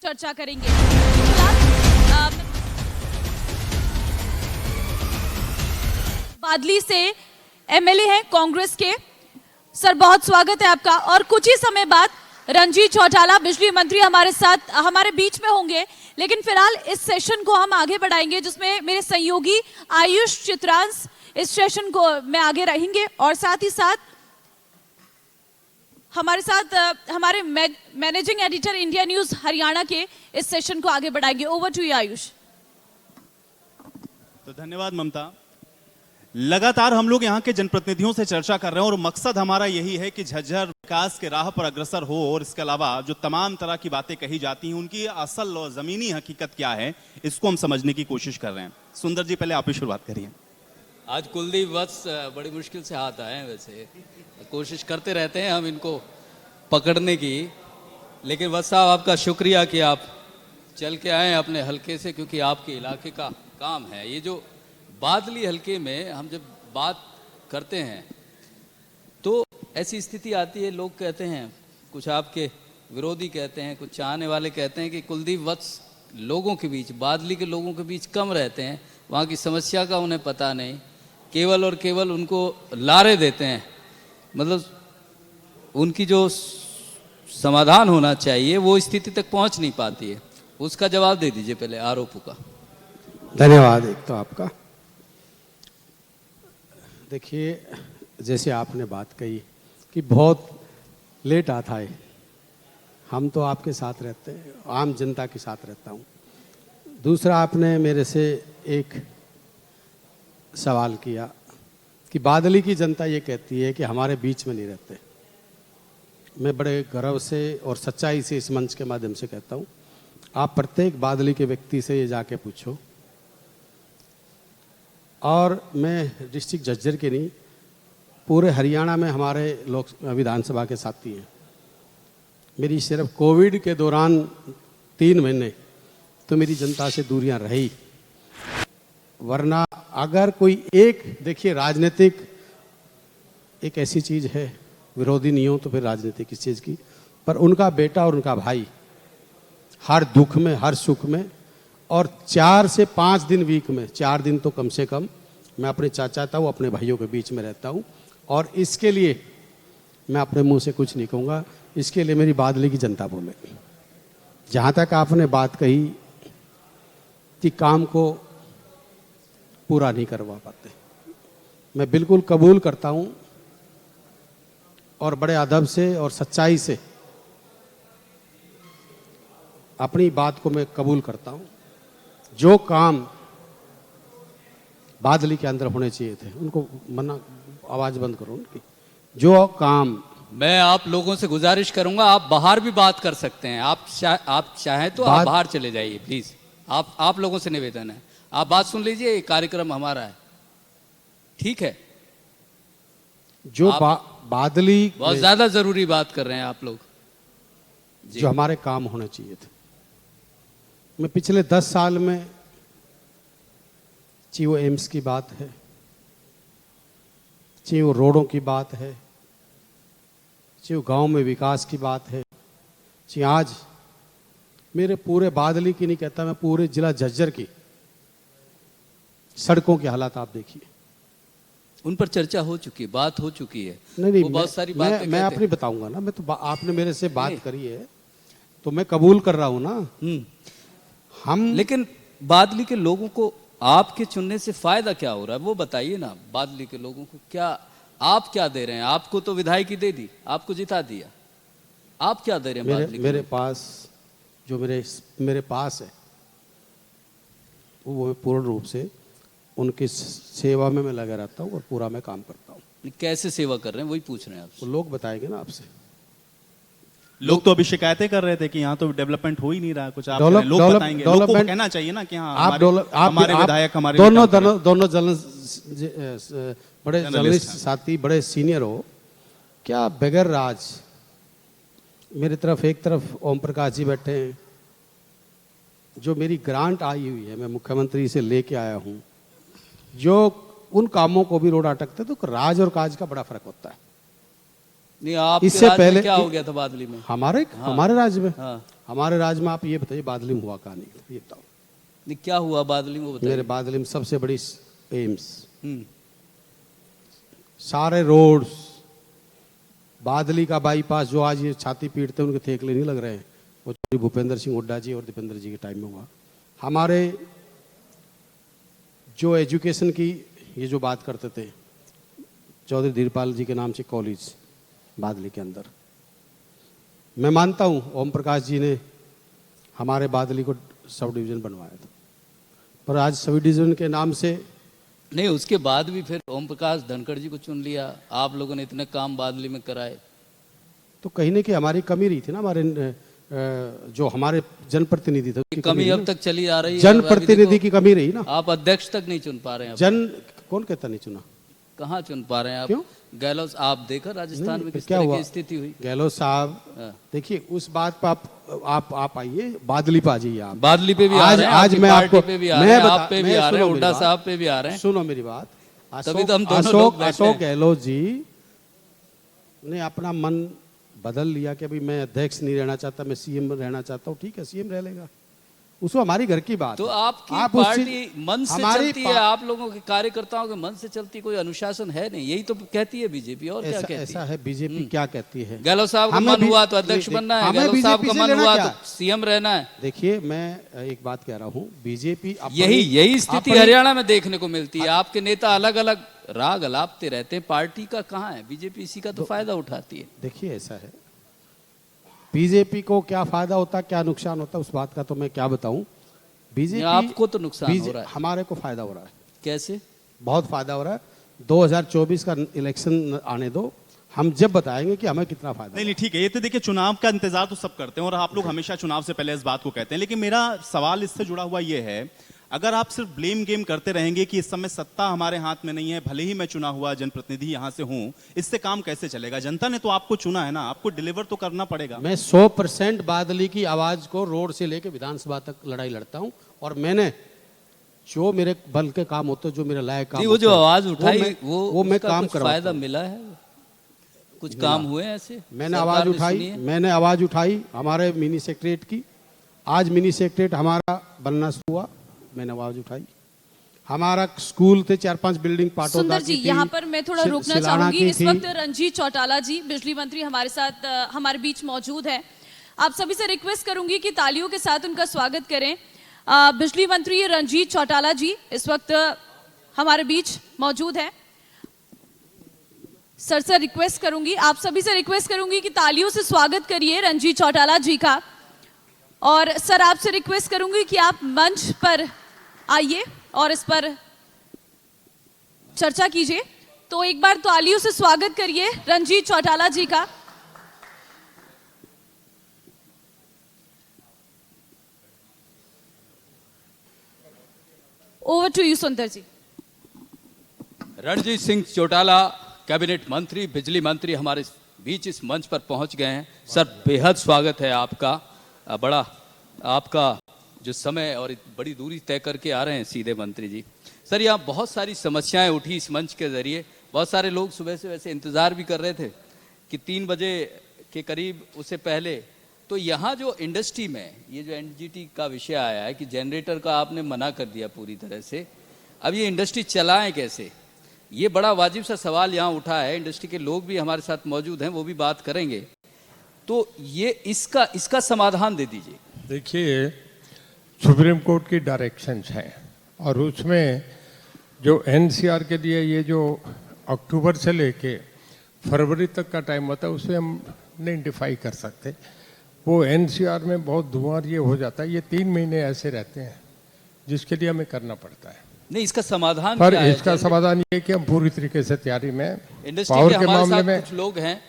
चर्चा करेंगे। फिलहाल बादली से एमएलए हैं कांग्रेस के। सर बहुत स्वागत है आपका। और कुछ ही समय बाद रणजीत चौटाला बिजली मंत्री हमारे साथ हमारे बीच में होंगे, लेकिन फिलहाल इस सेशन को हम आगे बढ़ाएंगे जिसमें मेरे सहयोगी आयुष चित्रांश इस सेशन को में आगे रहेंगे और साथ ही साथ हमारे साथ हमारे managing editor India News Haryana के इस सेशन को आगे बढ़ाएंगे। Over to you Ayush. तो धन्यवाद ममता। लगातार हम लोग यहाँ के जनप्रतिनिधियों से चर्चा कर रहे हैं और मकसद हमारा यही है कि झज्जर विकास के राह पर अग्रसर हो और इसके अलावा जो तमाम तरह की बातें कही जाती हैं उनकी असल और जमीनी हकीकत क्या है इसको हम समझने की कोशिश कर रहे हैं। सुंदर जी पहले आप ही शुरुआत करिए। आज कुलदीप वत्स बड़ी मुश्किल से हाथ आए हैं, वैसे कोशिश करते रहते हैं हम इनको पकड़ने की, लेकिन वत्स साहब आपका शुक्रिया कि आप चल के आए अपने हलके से, क्योंकि आपके इलाके का काम है। ये जो बादली हलके में हम जब बात करते हैं तो ऐसी स्थिति आती है, लोग कहते हैं, कुछ आपके विरोधी कहते हैं, कुछ चाहने वाले कहते हैं कि कुलदीप वत्स लोगों के बीच, बादली के लोगों के बीच कम रहते हैं, वहाँ की समस्या का उन्हें पता नहीं, केवल और केवल उनको लारे देते हैं, मतलब उनकी जो समाधान होना चाहिए वो स्थिति तक पहुँच नहीं पाती है। उसका जवाब दे दीजिए पहले आरोपों का। धन्यवाद। एक तो आपका, देखिए जैसे आपने बात कही कि बहुत लेट आता है, हम तो आपके साथ रहते हैं, आम जनता के साथ रहता हूँ। दूसरा, आपने मेरे से एक सवाल किया कि बादली की जनता ये कहती है कि हमारे बीच में नहीं रहते। मैं बड़े गर्व से और सच्चाई से इस मंच के माध्यम से कहता हूँ, आप प्रत्येक बादली के व्यक्ति से ये जाके पूछो। और मैं डिस्ट्रिक्ट झज्जर के नहीं, पूरे हरियाणा में हमारे लोक विधानसभा के साथी हैं। मेरी सिर्फ कोविड के दौरान 3 महीने तो मेरी जनता से दूरियां रही, वरना अगर कोई एक, देखिए राजनीतिक एक ऐसी चीज़ है, विरोधी नहीं हो तो फिर राजनीति किस चीज़ की, पर उनका बेटा और उनका भाई हर दुख में हर सुख में, और 4 से 5 दिन वीक में, 4 दिन तो कम से कम मैं अपने चाचा हूँ, अपने भाइयों के बीच में रहता हूँ। और इसके लिए मैं अपने मुंह से कुछ नहीं कहूँगा, इसके लिए मेरी बादली की जनता बोले। जहाँ तक आपने बात कही कि काम को पूरा नहीं करवा पाते, मैं बिल्कुल कबूल करता हूँ और बड़े अदब से और सच्चाई से अपनी बात को मैं कबूल करता हूँ। जो काम बादली के अंदर होने चाहिए थे उनको मना, आवाज बंद करो उनकी, जो काम। मैं आप लोगों से गुजारिश करूंगा, आप बाहर भी बात कर सकते हैं, आप चाहें तो आप बाहर चले जाइए प्लीज। आप लोगों से निवेदन है, आप बात सुन लीजिए, ये कार्यक्रम हमारा है, ठीक है? जो बादली बहुत ज्यादा जरूरी बात कर रहे हैं आप लोग, जो हमारे काम होने चाहिए थे। मैं पिछले 10 साल में, चाहे वो एम्स की बात है, चाहे वो रोडों की बात है, चाहे वो गांव में विकास की बात है, चाहे आज मेरे पूरे बादली की नहीं कहता, मैं पूरे जिला झज्जर की सड़कों की हालत आप देखिए। उन पर चर्चा हो चुकी है, बात हो चुकी है। नहीं, बहुत सारी बातें मैं अपनी बताऊंगा ना, मैं तो आपने मेरे से बात करी है तो मैं कबूल कर रहा हूं ना। हम, लेकिन बादली के लोगों को आपके चुनने से फायदा क्या हो रहा है वो बताइए ना। बादली के लोगों को क्या आप क्या दे रहे हैं? आपको तो विधायकी दे दी, आपको जिता दिया, आप क्या दे रहे हैं? मेरे पास जो मेरे पास है वो पूर्ण रूप से उनकी सेवा में मैं लगा रहता हूँ और पूरा मैं काम करता हूँ। कैसे सेवा कर रहे हैं वही पूछ रहे हैं आपसे। लोग बताएंगे ना आपसे। लोग तो अभी शिकायतें कर रहे थे कि यहाँ तो डेवलपमेंट हो ही नहीं रहा कुछ। आप लोग बताएंगे, लोग को कहना चाहिए ना कि हाँ हमारे विधायक, हमारे दोनों बड़े जर्नलिस्ट साथी, बड़े सीनियर हो, क्या बगैर राज। मेरी तरफ एक तरफ ओम प्रकाश जी बैठे हैं, जो मेरी ग्रांट आई हुई है, मैं मुख्यमंत्री से लेके आया हूँ, जो उन कामों को भी रोड अटकते, तो राज और काज का बड़ा फर्क होता है। नहीं, आप इससे पहले क्या हो गया था बादली में? हमारे राज्य में हमारे राज्य में आप ये बताइए बादली में हुआ कहाँ नहीं, ये बताओ। नहीं, क्या हुआ बादली में, वो बताइए। मेरे बादली में सबसे बड़ी एम्स, हम्म, सारे रोड्स, बादली का बाईपास जो आज ये छाती पीटते हैं उनके थेकले नहीं लग रहे हैं, वो भूपेंद्र सिंह हुड्डा जी और दीपेंद्र जी के टाइम में हुआ। हमारे जो एजुकेशन की ये जो बात करते थे, चौधरी धीरपाल जी के नाम से कॉलेज बादली के अंदर, मैं मानता हूँ ओम प्रकाश जी ने हमारे बादली को सब डिवीज़न बनवाया था, पर आज सब डिवीज़न के नाम से नहीं, उसके बाद भी फिर ओम प्रकाश धनखड़ जी को चुन लिया। आप लोगों ने इतने काम बादली में कराए। तो कहीं न कहीं हमारी कमी रही थी ना, हमारे जो हमारे जनप्रतिनिधि थे उसकी कमी रही अब ना। तक चली आ रही है। जनप्रतिनिधि अभी की कमी रही ना। देखो, आप अध्यक्ष तक नहीं चुन पा रहे हैं। कौन कहता नहीं चुना? कहाँ चुन पा रहे हैं आप? क्यों? गहलोत, आप देखा राजस्थान नहीं, में किस क्या तरह हुआ? की स्थिति हुई? गहलोत साहब, हाँ। देखिए उस बात पर आप आइए, बादली पे आ जाइए आप। बादली पे भी आ रहे हैं, आज आपकी मैं पार्टी आपको पे भी आ रहे हैं, आप पे भी आ रहे हैं, सुनो हुड्डा मेरी साहब बात, पे भी आ रहे हैं। सुनो मेरी बात। तभी तो हम दोनों लोग बैठे अशोक हैं। गहलोत जी ने अपना मन बदल लिया कि अभी मैं अध्यक्ष नहीं रहना चाहता, मैं सीएम रहना चाहता हूँ। ठीक है, सीएम रह लेगा, उसको हमारी घर की बात तो है। आपकी आप उस पार्टी चीज- मन से हमारी चलती है, आप लोगों के कार्यकर्ताओं के मन से चलती है, कोई अनुशासन है नहीं, यही तो कहती है बीजेपी। और क्या कहती ऐसा है? है, बीजेपी क्या कहती है? गहलोत साहब का हमें मन भी- हुआ तो अध्यक्ष नहीं, बनना है, हमें गहलोत साहब का बीजेपी से मन लेना हुआ क्या? तो सीएम रहना है। देखिए मैं एक बात कह रहा हूँ, बीजेपी यही स्थिति हरियाणा में देखने को मिलती है। आपके नेता अलग अलग राग अलापते रहते हैं, पार्टी का कहाँ है? बीजेपी इसी का तो फायदा उठाती है। देखिए ऐसा है, बीजेपी को क्या फायदा होता है, क्या नुकसान होता है, उस बात का तो मैं क्या बताऊं। बीजेपी, आपको तो नुकसान हो रहा है। हमारे को फायदा हो रहा है, कैसे? बहुत फायदा हो रहा है। 2024 का इलेक्शन आने दो, हम जब बताएंगे कि हमें कितना फायदा नहीं नहीं ठीक है, ये तो देखिए चुनाव का इंतजार तो सब करते हैं और आप लोग हमेशा चुनाव से पहले इस बात को कहते हैं, लेकिन मेरा सवाल इससे जुड़ा हुआ ये है, अगर आप सिर्फ ब्लेम गेम करते रहेंगे कि इस समय सत्ता हमारे हाथ में नहीं है, भले ही मैं चुना हुआ जनप्रतिनिधि यहां से हूं, इससे काम कैसे चलेगा? जनता ने तो आपको चुना है ना, आपको डिलीवर तो करना पड़ेगा। मैं 100% बादली की आवाज को रोड से लेके विधानसभा तक लड़ाई लड़ता हूं, और मैंने जो मेरे बल के काम होते हैं, जो मेरे लायक काम जी, वो जो होते हैं, आवाज उठाई वो मैं उसका काम कुछ करवाता फायदा हूं। मिला है? कुछ काम हुए हैं ऐसे? मैंने सरकार आवाज ने उठाई, सुनी है? मैंने आवाज उठाई हमारे मिनी सेक्रेटरीट की। आज मिनी सेक्रेटरीट हमारा बनना शुरू हुआ, मैंने आवाज उठाई। हमारा स्कूल थे 4-5 बिल्डिंग पाटोदा सुंदर जी, की थी, यहाँ पर मैं थोड़ा रुकना सिलाना चाहूंगी। की इस थी। वक्त रंजीत चौटाला जी, बिजली मंत्री, हमारे साथ हमारे बीच मौजूद है। आप सभी से रिक्वेस्ट करूंगी कि तालियों के साथ उनका स्वागत करें। बिजली मंत्री रंजीत चौटाला जी इस वक्त हमारे बीच मौजूद है। सर से रिक्वेस्ट करूंगी, आप सभी से रिक्वेस्ट करूंगी कि तालियों से स्वागत करिए रंजीत चौटाला जी का। और सर आपसे रिक्वेस्ट करूंगी कि आप मंच पर आइए और इस पर चर्चा कीजिए। तो एक बार तालियों से स्वागत करिए रंजीत चौटाला जी का। ओवर टू यू सुंदर जी। रणजीत सिंह चौटाला कैबिनेट मंत्री, बिजली मंत्री हमारे बीच इस मंच पर पहुंच गए हैं। सर बेहद स्वागत है आपका। बड़ा आपका जो समय और बड़ी दूरी तय करके आ रहे हैं सीधे मंत्री जी। सर यहाँ बहुत सारी समस्याएं उठी इस मंच के जरिए। बहुत सारे लोग सुबह से वैसे इंतज़ार भी कर रहे थे कि 3 बजे के करीब, उससे पहले तो यहाँ जो इंडस्ट्री में ये जो एनजीटी का विषय आया है कि जनरेटर का आपने मना कर दिया पूरी तरह से, अब ये इंडस्ट्री चलाएं कैसे, ये बड़ा वाजिब सा सवाल यहाँ उठा है। इंडस्ट्री के लोग भी हमारे साथ मौजूद हैं, वो भी बात करेंगे। तो ये इसका समाधान दे दीजिए। देखिए, सुप्रीम कोर्ट की डायरेक्शंस हैं और उसमें जो एनसीआर के लिए ये जो अक्टूबर से लेके फरवरी तक का टाइम होता है, उसमें हम नहीं डिफाई कर सकते। वो एनसीआर में बहुत धुआं ये हो जाता है। ये 3 महीने ऐसे रहते हैं जिसके लिए हमें करना पड़ता है। नहीं, इसका समाधान पर क्या है? इसका समाधान ये कि हम पूरी तरीके से तैयारी में, इंडस्ट्री पावर के के हमारे मामले साथ में। कुछ लोग हैं,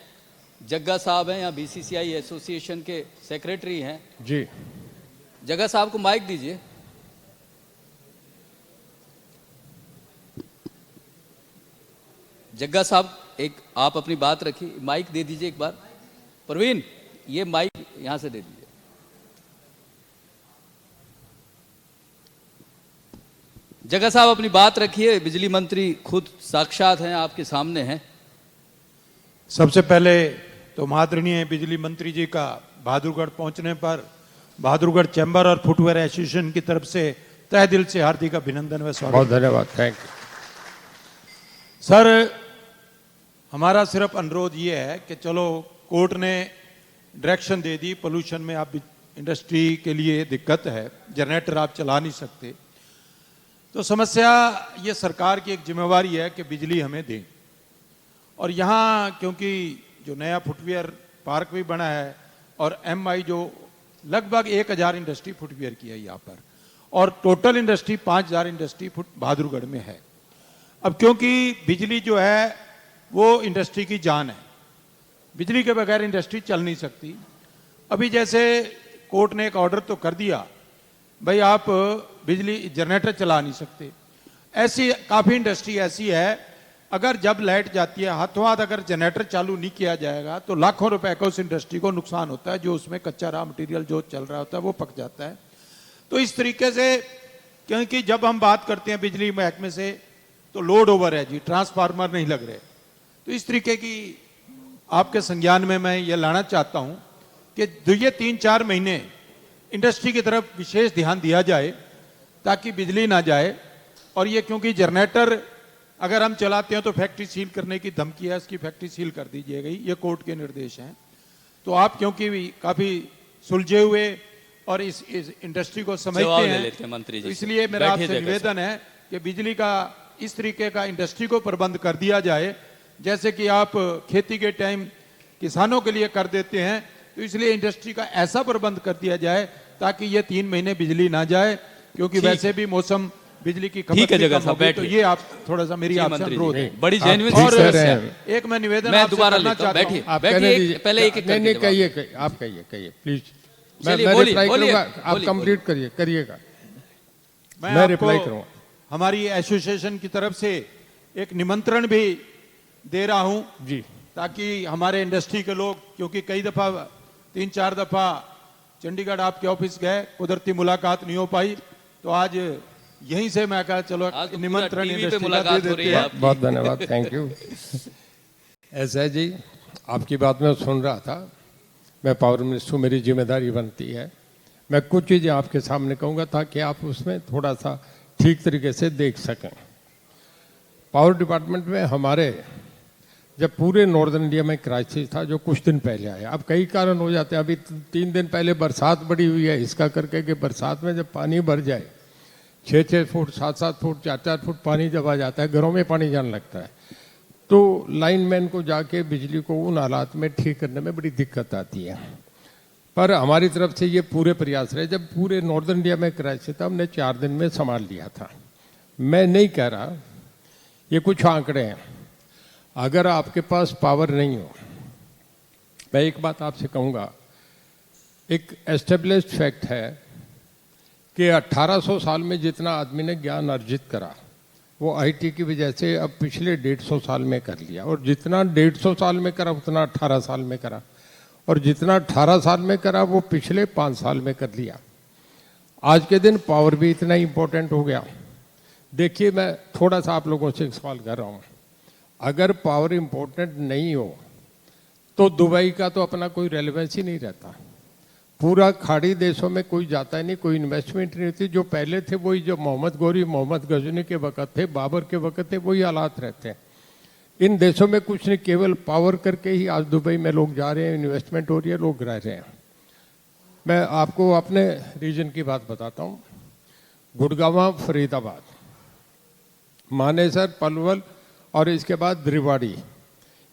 जग्गा साहब हैं, यहाँ बीसीसीआई एसोसिएशन के सेक्रेटरी हैं। जी, जग्गा साहब को माइक दीजिए। जग्गा साहब, एक आप अपनी बात रखिए, माइक दे दीजिए एक बार। प्रवीण, ये माइक यहां से दे दीजिए। जग्गा साहब अपनी बात रखिए, बिजली मंत्री खुद साक्षात हैं, आपके सामने हैं। सबसे पहले तो महादरणीय बिजली मंत्री जी का बहादुरगढ़ पहुंचने पर बहादुरगढ़ चैम्बर और फुटवेयर एसोसिएशन की तरफ से तहे दिल से हार्दिक अभिनंदन व स्वागत। बहुत धन्यवाद, थैंक यू। सर, हमारा सिर्फ अनुरोध ये है कि चलो कोर्ट ने डायरेक्शन दे दी, पोल्यूशन में आप इंडस्ट्री के लिए दिक्कत है, जनरेटर आप चला नहीं सकते, तो समस्या ये सरकार की एक जिम्मेवारी है कि बिजली हमें दें। और यहाँ क्योंकि जो नया फुटवियर पार्क भी बना है और एमआई जो लगभग 1000 इंडस्ट्री फुटवियर की है यहाँ पर, और टोटल इंडस्ट्री 5000 इंडस्ट्री बहादुरगढ़ में है। अब क्योंकि बिजली जो है वो इंडस्ट्री की जान है, बिजली के बगैर इंडस्ट्री चल नहीं सकती। अभी जैसे कोर्ट ने एक ऑर्डर तो कर दिया, भाई आप बिजली जनरेटर चला नहीं सकते। ऐसी काफ़ी इंडस्ट्री ऐसी है, अगर जब लाइट जाती है हाथों हाथ अगर जनरेटर चालू नहीं किया जाएगा तो लाखों रुपए का उस इंडस्ट्री को नुकसान होता है, जो उसमें कच्चा रॉ मटेरियल जो चल रहा होता है वो पक जाता है। तो इस तरीके से, क्योंकि जब हम बात करते हैं बिजली महकमे से तो लोड ओवर है जी, ट्रांसफार्मर नहीं लग रहे, तो इस तरीके की आपके संज्ञान में मैं ये लाना चाहता हूं कि ये 3-4 महीने इंडस्ट्री की तरफ विशेष ध्यान दिया जाए ताकि बिजली ना जाए। और ये क्योंकि जनरेटर अगर हम चलाते हैं तो फैक्ट्री सील करने की धमकी है, इसकी फैक्ट्री सील कर दीजिएगा, ये कोर्ट के निर्देश हैं। तो आप क्योंकि भी काफी सुलझे हुए और इस इंडस्ट्री को समझते हैं, मंत्री जी, तो इसलिए मेरा आपसे निवेदन है कि बिजली का इस तरीके का इंडस्ट्री को प्रबंध कर दिया जाए, जैसे कि आप खेती के टाइम किसानों के लिए कर देते हैं, तो इसलिए इंडस्ट्री का ऐसा प्रबंध कर दिया जाए ताकि ये 3 महीने बिजली ना जाए, क्योंकि वैसे भी मौसम बिजली की खपत ठीक है, जगह साहब तो ये आप थोड़ा सा मेरी आपसे अनुरोध है। बड़ी जेन्युइन और समस्या। एक मैं निवेदन मैं आपसे दोबारा करना लेता हूं, चाहता हूं। बैठिए आप बैठिए, कहने दीजिए। पहले एक नहीं नहीं, जवाब। कहिए, आप कहिए प्लीज। मैं चलिए, बोलिए, रिप्लाई बोलिए, करूंगा, आप बोलिए, कंप्लीट करिएगा। मैं मैं आपको रिप्लाई करूंगा। हमारी एसोसिएशन की तरफ से एक निमंत्रण भी दे रहा हूं जी, ताकि हमारे इंडस्ट्री के लोग, क्योंकि कई दफा 3-4 दफा चंडीगढ़ आपके ऑफिस गए, कुदरती मुलाकात नहीं हो पाई, तो आज यहीं से मैं कहा चलो आज तो निमंत्रण पूरा टीवी पे इंडस्ट्री का मुलाकात दे हो रही देते है हैं। आपकी। बहुत धन्यवाद, थैंक यू। ऐसा जी, आपकी बात मैं सुन रहा था, मैं पावर मिनिस्टर, मेरी जिम्मेदारी बनती है, मैं कुछ चीज़ें आपके सामने कहूँगा ताकि आप उसमें थोड़ा सा ठीक तरीके से देख सकें। पावर डिपार्टमेंट में हमारे जब पूरे नॉर्दर्न इंडिया में क्राइसिस था जो कुछ दिन पहले आया, अब कई कारण हो जाते हैं, अभी 3 दिन पहले बरसात बड़ी हुई है, इसका करके कि बरसात में जब पानी भर जाए 6-6 फुट 7-7 फुट 4-4 फुट पानी जब आ जाता है, घरों में पानी जाने लगता है, तो लाइनमैन को जाके बिजली को उन हालात में ठीक करने में बड़ी दिक्कत आती है। पर हमारी तरफ से ये पूरे प्रयास रहे, जब पूरे नॉर्दर्न इंडिया में क्राइसिस था हमने 4 दिन में संभाल लिया था। मैं नहीं कह रहा, ये कुछ आंकड़े हैं, अगर आपके पास पावर नहीं हो, मैं एक बात आपसे कहूँगा, एक एस्टेब्लिश्ड फैक्ट है कि 1800 साल में जितना आदमी ने ज्ञान अर्जित करा वो आईटी की वजह से अब पिछले 150 साल में कर लिया, और जितना 150 साल में करा उतना 18 साल में करा, और जितना 18 साल में करा वो पिछले 5 साल में कर लिया। आज के दिन पावर भी इतना इम्पोर्टेंट हो गया। देखिए, मैं थोड़ा सा आप लोगों से एक सवाल कर रहा हूँ, अगर पावर इम्पोर्टेंट नहीं हो तो दुबई का तो अपना कोई रेलेवेंस ही नहीं रहता, पूरा खाड़ी देशों में कोई जाता ही नहीं, कोई इन्वेस्टमेंट नहीं होती। जो पहले थे वही, जो मोहम्मद गौरी मोहम्मद गजनी के वक़्त थे, बाबर के वक़्त थे, वही हालात रहते हैं। इन देशों में कुछ नहीं, केवल पावर करके ही आज दुबई में लोग जा रहे हैं, इन्वेस्टमेंट हो रही है, लोग रह रहे हैं। मैं आपको अपने रीजन की बात बताता हूँ, गुड़गांव, फरीदाबाद, मानेसर, पलवल और इसके बाद रेवाड़ी,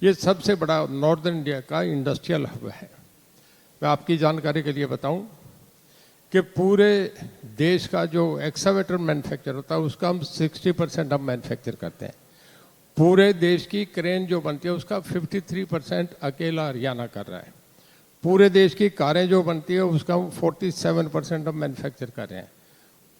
ये सबसे बड़ा नॉर्दर्न इंडिया का इंडस्ट्रियल हब है। मैं आपकी जानकारी के लिए बताऊं कि पूरे देश का जो एक्सकावेटर मैन्युफैक्चर होता है उसका हम 60% हम मैन्युफैक्चर करते हैं। पूरे देश की क्रेन जो बनती है उसका 53% अकेला हरियाणा कर रहा है। पूरे देश की कारें जो बनती है उसका हम 47% हम मैन्युफैक्चर कर रहे हैं।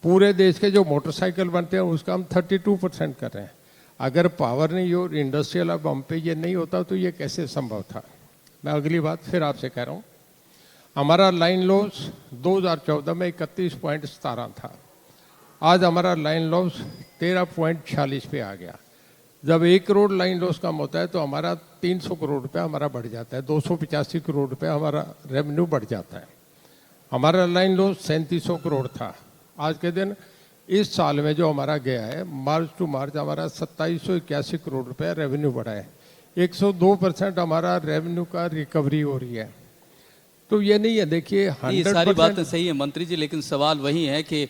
पूरे देश के जो मोटरसाइकिल बनते हैं उसका हम 32% कर रहे हैं। अगर पावर नहीं हो, इंडस्ट्रियल अब हम पे ये नहीं होता तो ये कैसे संभव था। मैं अगली बात फिर आपसे कह रहा हूँ, हमारा लाइन लॉस 2014 में 31.17 था, आज हमारा लाइन लॉस 13.46 पे आ गया। जब 1 करोड़ लाइन लॉस कम होता है तो हमारा 300 करोड़ रुपया हमारा बढ़ जाता है, 285 करोड़ रुपया हमारा रेवेन्यू बढ़ जाता है। हमारा लाइन लॉस 3700 करोड़ था। आज के दिन इस साल में जो हमारा गया है, मार्च टू मार्च हमारा 2781 करोड़ रुपए रेवेन्यू बढ़ा है। 102% हमारा रेवेन्यू का रिकवरी हो रही है। तो ये नहीं है, देखिए ये सारी बातें सही है मंत्री जी, लेकिन सवाल वही है कि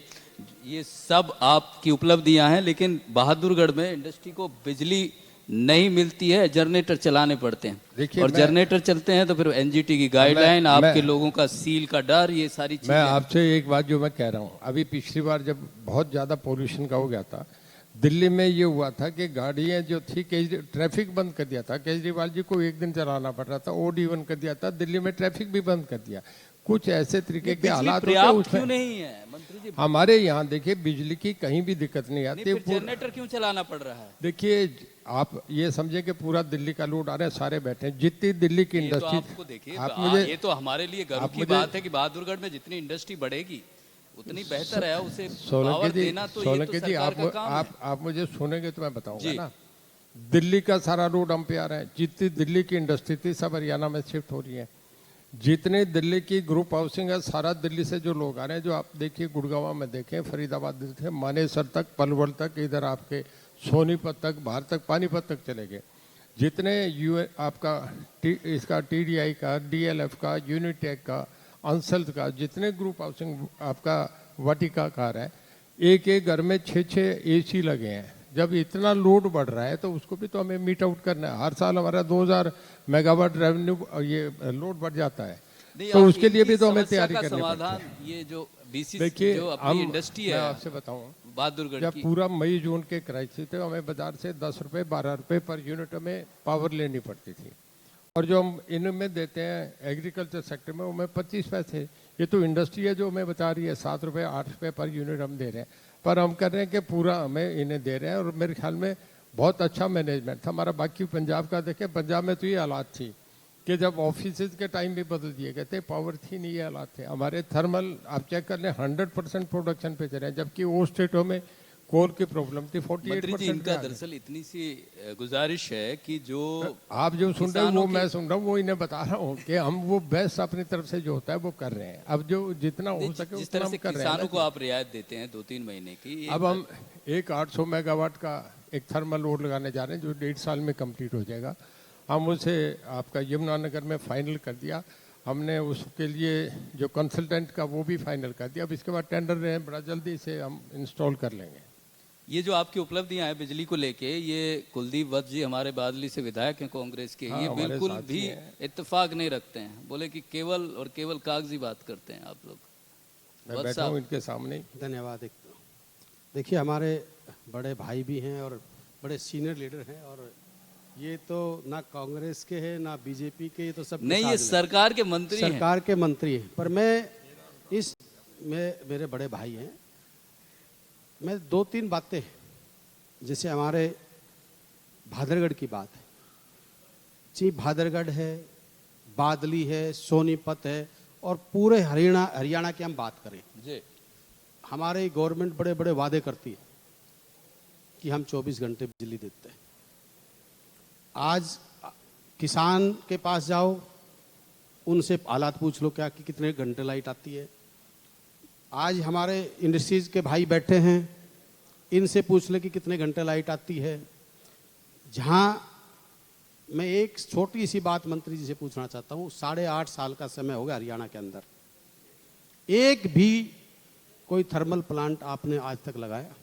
ये सब आपकी उपलब्धियां हैं, लेकिन बहादुरगढ़ में इंडस्ट्री को बिजली नहीं मिलती है, जनरेटर चलाने पड़ते हैं। देखिए, और जनरेटर चलते हैं तो फिर एनजीटी की गाइडलाइन, आपके लोगों का सील का डर, ये सारी चीजें। मैं आपसे एक बात जो मैं कह रहा हूँ, अभी पिछली बार जब बहुत ज़्यादा पोल्यूशन का हो गया था, दिल्ली में ये हुआ था कि गाड़ियाँ जो थी, ट्रैफिक बंद कर दिया था। केजरीवाल जी को एक दिन चलाना पड़ रहा था, ओडी बंद कर दिया था, दिल्ली में ट्रैफिक भी बंद कर दिया। कुछ ऐसे तरीके के हालात होते हैं पर्याप्त क्यों उसमें। नहीं है मंत्री जी? हमारे यहाँ देखिए बिजली की कहीं भी दिक्कत नहीं आती। फिर जनरेटर क्यों चलाना पड़ रहा है? देखिए आप ये समझे कि पूरा दिल्ली का लोड आ रहा है, सारे बैठे हैं, जितनी दिल्ली की ये तो इंडस्ट्री। आपको देखिए, आप मुझे ये तो हमारे लिए गर्व आप की मुझे- बात है कि बहादुरगढ़ में जितनी इंडस्ट्री बढ़ेगी उतनी बेहतर है, उसे सोलंकी पावर जी, देना तो ये तो सोलंकी जी, सरकार का काम है। आप मुझे सुनेंगे तो मैं बताऊंगा जी। ना। दिल्ली का सारा रोड हम पे आ रहा है, जितनी दिल्ली की इंडस्ट्री थी सब हरियाणा में शिफ्ट हो रही है। जितने दिल्ली की ग्रुप हाउसिंग है, सारा दिल्ली से जो लोग आ रहे हैं, जो आप देखिए गुड़गांव में देखें, फरीदाबाद देखें, मानेसर तक, पलवल तक, इधर आपके सोनीपत तक, बाहर तक, पानीपत तक चले गए। जितने आपका इसका TDI का, DLF का, यूनिटेक का, अंसल का, जितने ग्रुप हाउसिंग आपका वाटिका कार है, एक एक घर में 6-6 AC लगे हैं। जब इतना लोड बढ़ रहा है तो उसको भी तो हमें मीट आउट करना है। हर साल हमारा 2000 मेगावाट रेवेन्यू ये लोड बढ़ जाता है, नहीं, तो आप उसके लिए इनकी भी तो हमें समस्या तैयारी का करनी पड़ती समाधान है। ये जो BC देखिए जो अपनी हम, इंडस्ट्री मैं है आपसे बताऊं, बहादुरगढ़ जब की, पूरा मई जून के क्राइसिस थे, हमें बाजार से 10 रुपये 12 रुपये पर यूनिट में पावर लेनी पड़ती थी। और जो हम इनमें देते हैं एग्रीकल्चर सेक्टर में, हमें 25 पैसे। ये तो इंडस्ट्री है जो हमें बता रही है 7 रुपये 8 रुपये पर यूनिट हम दे रहे हैं, पर हम कर रहे हैं कि पूरा हमें इन्हें दे रहे हैं। और मेरे ख्याल में बहुत अच्छा मैनेजमेंट था हमारा। बाकी पंजाब का देखें, पंजाब में तो ये हालात थी कि जब ऑफिस के टाइम भी बदल दिए गए थे, पावर थी नहीं, ये हालात थे हमारे। थर्मल आप चेक कर लें, 100% प्रोडक्शन पे चले हैं, जबकि वो स्टेटों में कोल की प्रॉब्लम थी। मंत्री जी 48% इनका दरअसल इतनी सी गुजारिश है कि जो आप जो सुन रहे हैं वो किसानों मैं की- सुन रहा हूँ, वो इन्हें बता रहा हूँ कि हम वो बेस्ट अपनी तरफ से जो होता है वो कर रहे हैं। अब जो जितना हो सके जिस उतना तरह हम से कर रहे हैं किसानों ना। को आप रियायत देते हैं 2-3 महीने की, ये अब हम एक 800 मेगावाट का एक थर्मल लोड लगाने जा रहे हैं, जो 1.5 साल में कंप्लीट हो जाएगा। हम उसे आपका यमुनानगर में फाइनल कर दिया हमने। उसके लिए जो कंसल्टेंट का वो भी फाइनल कर दिया। अब इसके बाद टेंडर रहे हैं, बड़ा जल्दी से हम इंस्टॉल कर लेंगे। ये जो आपकी उपलब्धियां हैं बिजली को लेके, ये कुलदीप वत्स जी हमारे बादली से विधायक हैं कांग्रेस के, हाँ, ये हमारे बिल्कुल साथी भी हैं। इत्तेफाक नहीं रखते हैं। बोले कि केवल और केवल कागजी बात करते हैं आप लोग। मैं वत्स बैठा साहब, हूँ इनके सामने ही। धन्यवाद। देखिए हमारे बड़े भाई भी हैं और बड़े सीनियर लीडर हैं, और ये तो ना कांग्रेस के हैं ना बीजेपी के, ये तो सब नहीं, ये सरकार के मंत्री हैं। सरकार के मंत्री हैं। पर मैं मेरे बड़े भाई हैं, मैं 2-3 बातें, जैसे हमारे भादरगढ़ की बात है जी, भादरगढ़ है, बादली है, सोनीपत है, और पूरे हरियाणा की हम बात करें, जी, हमारी गवर्नमेंट बड़े बड़े वादे करती है कि हम 24 घंटे बिजली देते हैं। आज किसान के पास जाओ, उनसे हालात पूछ लो क्या कि कितने घंटे लाइट आती है। आज हमारे इंडस्ट्रीज के भाई बैठे हैं, इनसे पूछ ले कि कितने घंटे लाइट आती है। जहां मैं एक छोटी सी बात मंत्री जी से पूछना चाहता हूं, 8.5 साल का समय हो गया हरियाणा के अंदर, एक भी कोई थर्मल प्लांट आपने आज तक लगाया?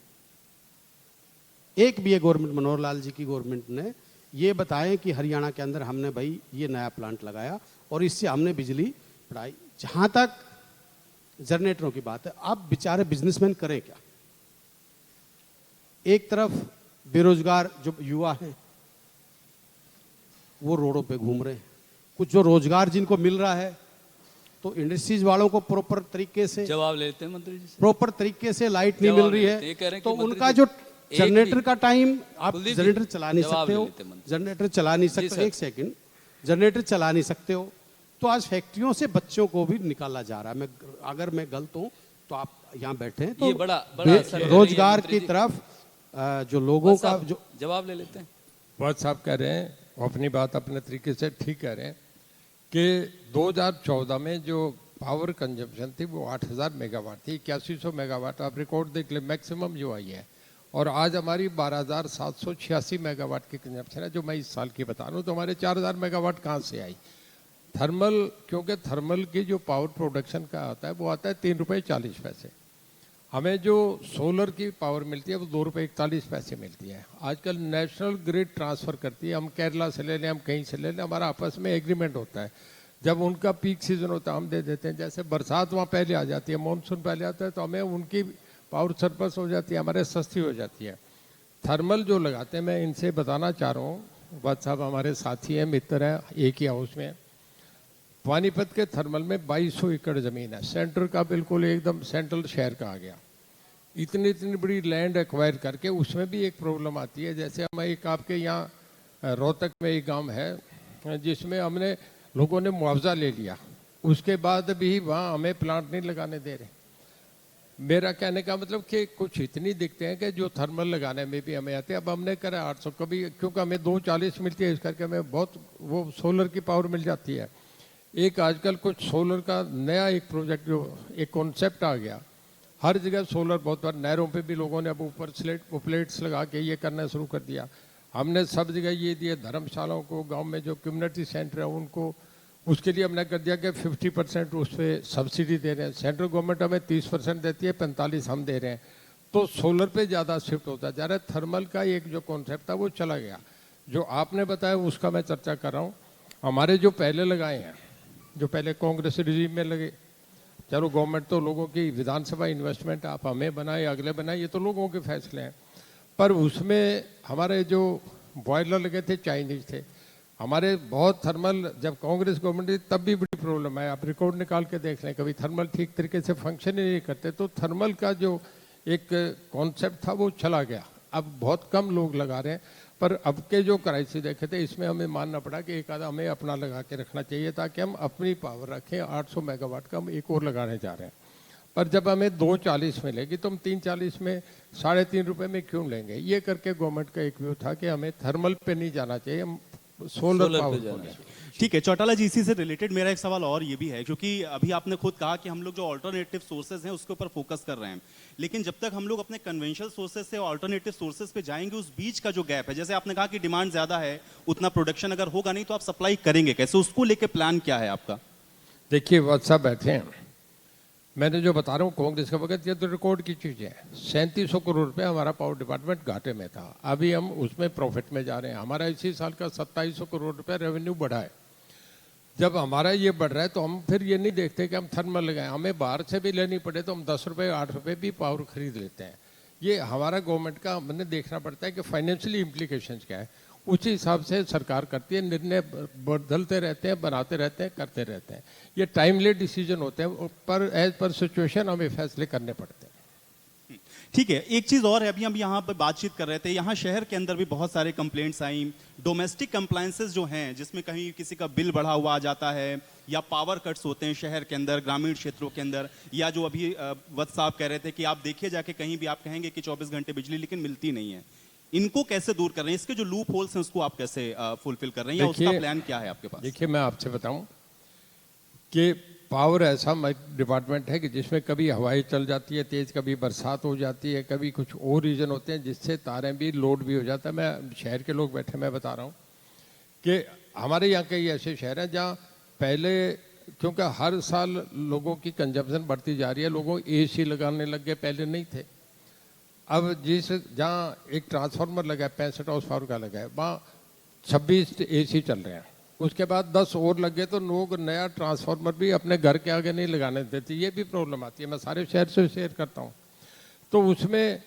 एक भी ये गवर्नमेंट, मनोहर लाल जी की गवर्नमेंट ने ये बताएं कि हरियाणा के अंदर हमने भाई ये नया प्लांट लगाया और इससे हमने बिजली बढ़ाई। जहां तक जनरेटरों की बात है, अब बेचारे बिजनेसमैन करें क्या? एक तरफ बेरोजगार जो युवा हैं वो रोडों पे घूम रहे हैं, कुछ जो रोजगार जिनको मिल रहा है तो इंडस्ट्रीज वालों को प्रॉपर तरीके से जवाब लेते हैं मंत्री जी से। प्रॉपर तरीके से लाइट नहीं मिल जवाब रही लेते हैं। ये कह रहे है, हैं तो कि मंत्री उनका जी, जो एक जनरेटर भी- का टाइम, आप कुलदीप जी, जनरेटर चला नहीं जवाब सकते ले हो, लेते हैं मंत्री। जनरेटर चला नहीं जी सकते, सर। एक सेकंड, जनरेटर चला नहीं सकते हो, तो आज फैक्ट्रियों से बच्चों को भी निकाला जा रहा है। अगर मैं गलत हूं तो आप यहाँ बैठे हैं, तो ये बड़ा असर दे रही है रोजगार मंत्री की जी। तरफ जो लोगों वत्स का साहब, जो जवाब ले लेते हैं। वत्स साहब कह रहे हैं, वो अपनी बात अपने तरीके से ठीक कह रहे हैं कि 2014 में जो पावर कंजम्पशन थी वो 8000 मेगावाट थी, 8100 मेगावाट आप रिकॉर्ड देख ले मैक्सिमम जो आई है। और आज हमारी 12786 मेगावाट की कंजम्पशन है, जो मैं इस साल की बता रहा हूँ। तो हमारे 4000 मेगावाट कहाँ से आई? थर्मल, क्योंकि थर्मल की जो पावर प्रोडक्शन का आता है वो आता है 3 रुपये 40 पैसे। हमें जो सोलर की पावर मिलती है वो 2 रुपये 41 पैसे मिलती है। आजकल नेशनल ग्रिड ट्रांसफ़र करती है, हम केरला से ले लें, हम कहीं से ले लें, हमारा आपस में एग्रीमेंट होता है। जब उनका पीक सीजन होता है हम दे देते हैं। जैसे बरसात वहाँ पहले आ जाती है, मानसून पहले आता है, तो हमें उनकी पावर सरप्लस हो जाती है, हमारे सस्ती हो जाती है। थर्मल जो लगाते हैं, मैं इनसे बताना चाह रहा हूँ, वत्स साहब हमारे साथी हैं, मित्र हैं, एक ही हाउस में। पानीपत के थर्मल में 2200 एकड़ ज़मीन है, सेंटर का बिल्कुल एकदम सेंट्रल शहर का आ गया। इतनी इतनी बड़ी लैंड एक्वायर करके उसमें भी एक प्रॉब्लम आती है। जैसे हम एक आपके यहाँ रोहतक में एक गांव है जिसमें हमने लोगों ने मुआवजा ले लिया, उसके बाद भी वहाँ हमें प्लांट नहीं लगाने दे रहे। मेरा कहने का मतलब कि कुछ इतनी दिखते हैं कि जो थर्मल लगाने में भी हमें आते हैं। अब हमने करा 800 कभी, क्योंकि हमें 240 मिलती है, इस करके हमें बहुत वो सोलर की पावर मिल जाती है। एक आजकल कुछ सोलर का नया एक प्रोजेक्ट, जो एक कॉन्सेप्ट आ गया, हर जगह सोलर, बहुत बार नहरों पे भी लोगों ने अब ऊपर प्लेट्स लगा के ये करना शुरू कर दिया। हमने सब जगह ये दिए, धर्मशालाओं को, गांव में जो कम्युनिटी सेंटर है उनको, उसके लिए हमने कर दिया कि 50% उस पर सब्सिडी दे रहे हैं। सेंट्रल गवर्नमेंट हमें 30% देती है, 45 हम दे रहे हैं। तो सोलर पे ज़्यादा शिफ्ट होता जा रहा है। थर्मल का एक जो कॉन्सेप्ट था वो चला गया। जो आपने बताया उसका मैं चर्चा कर रहा हूँ। हमारे जो पहले लगाए हैं, जो पहले कांग्रेस रिजीम में लगे, चलो गवर्नमेंट तो लोगों की विधानसभा इन्वेस्टमेंट आप हमें बनाए अगले बनाए, ये तो लोगों के फैसले हैं। पर उसमें हमारे जो बॉयलर लगे थे चाइनीज थे। हमारे बहुत थर्मल जब कांग्रेस गवर्नमेंट थी तब भी बड़ी प्रॉब्लम है, आप रिकॉर्ड निकाल के देख लें, कभी थर्मल ठीक तरीके से फंक्शन ही नहीं करते। तो थर्मल का जो एक कॉन्सेप्ट था वो चला गया, अब बहुत कम लोग लगा रहे हैं। पर अब के जो क्राइसिस देखे थे इसमें हमें मानना पड़ा कि एक आधा हमें अपना लगा के रखना चाहिए ताकि हम अपनी पावर रखें। 800 मेगावाट का हम एक और लगाने जा रहे हैं। पर जब हमें 240 मिलेगी तो हम 340 में 3.5 रुपये में क्यों लेंगे? ये करके गवर्नमेंट का एक व्यू था कि हमें थर्मल पे नहीं जाना चाहिए, हम सोलर पावर पे जाना चाहिए। ठीक है चौटाला जी, इसी से रिलेटेड मेरा एक सवाल और ये भी है, क्योंकि अभी आपने खुद कहा कि हम लोग जो अल्टरनेटिव सोर्सेज हैं उसके ऊपर फोकस कर रहे हैं, लेकिन जब तक हम लोग अपने कन्वेंशनल सोर्सेज से अल्टरनेटिव सोर्सेज पे जाएंगे, उस बीच का जो गैप है, जैसे आपने कहा कि डिमांड ज्यादा है, उतना प्रोडक्शन अगर होगा नहीं तो आप सप्लाई करेंगे कैसे? उसको लेके प्लान क्या है आपका? देखिए वत्स साहब बैठे हैं, मैंने जो बता रहा हूँ कांग्रेस का वक्त, ये तो रिकॉर्ड की चीज़ है। 3700 करोड़ रुपए हमारा पावर डिपार्टमेंट घाटे में था, अभी हम उसमें प्रॉफिट में जा रहे हैं। हमारा इसी साल का 2700 करोड़ रुपए रेवेन्यू बढ़ा है। जब हमारा ये बढ़ रहा है तो हम फिर ये नहीं देखते कि हम थर्मल लगाएं, हमें बाहर से भी लेनी पड़े तो हम 10 रुपये 8 रुपये भी पावर खरीद लेते हैं। ये हमारा गवर्नमेंट का हमने देखना पड़ता है कि फाइनेंशियली इम्प्लीकेशंस क्या है, उसी हिसाब से सरकार करती है। निर्णय बदलते रहते हैं, बनाते रहते हैं, करते रहते हैं। ये टाइमली डिसीजन होते हैं, पर एज पर सिचुएशन हमें फैसले करने पड़ते हैं। ठीक है, एक चीज और है, अभी हम यहाँ पर बातचीत कर रहे थे, यहाँ शहर के अंदर भी बहुत सारे कंप्लेंट्स आई, डोमेस्टिक कंप्लायंसेस जो हैं, जिसमें कहीं किसी का बिल बढ़ा हुआ आ जाता है, या पावर कट्स होते हैं शहर के अंदर, ग्रामीण क्षेत्रों के अंदर, या जो अभी वत्स साहब कह रहे थे कि आप देखिए जाके कहीं भी आप कहेंगे कि 24 घंटे बिजली लेकिन मिलती नहीं है। इनको कैसे दूर कर रहे हैं? इसके जो लूप होल्स हैं उसको आप कैसे फुलफिल कर रहे हैं, या उसका प्लान क्या है आपके पास? देखिए मैं आपसे बताऊं कि पावर ऐसा डिपार्टमेंट है कि जिसमें कभी हवाएं चल जाती है तेज, कभी बरसात हो जाती है, कभी कुछ और रीजन होते हैं जिससे तारें भी लोड भी हो जाता है। मैं शहर के लोग बैठे मैं बता रहा हूँ कि हमारे यहाँ कई ऐसे शहर हैं जहाँ पहले, क्योंकि हर साल लोगों की कंजम्पशन बढ़ती जा रही है, लोगों AC लगाने लग गए, पहले नहीं थे। अब जहाँ एक ट्रांसफार्मर लगा है 65 हाउस पावर का लगा है, वहाँ 26 AC चल रहे हैं, उसके बाद 10 और लग गए तो लोग नया ट्रांसफार्मर भी अपने घर के आगे नहीं लगाने देते। ये भी प्रॉब्लम आती है, मैं सारे शहर से शेयर करता हूँ। तो उसमें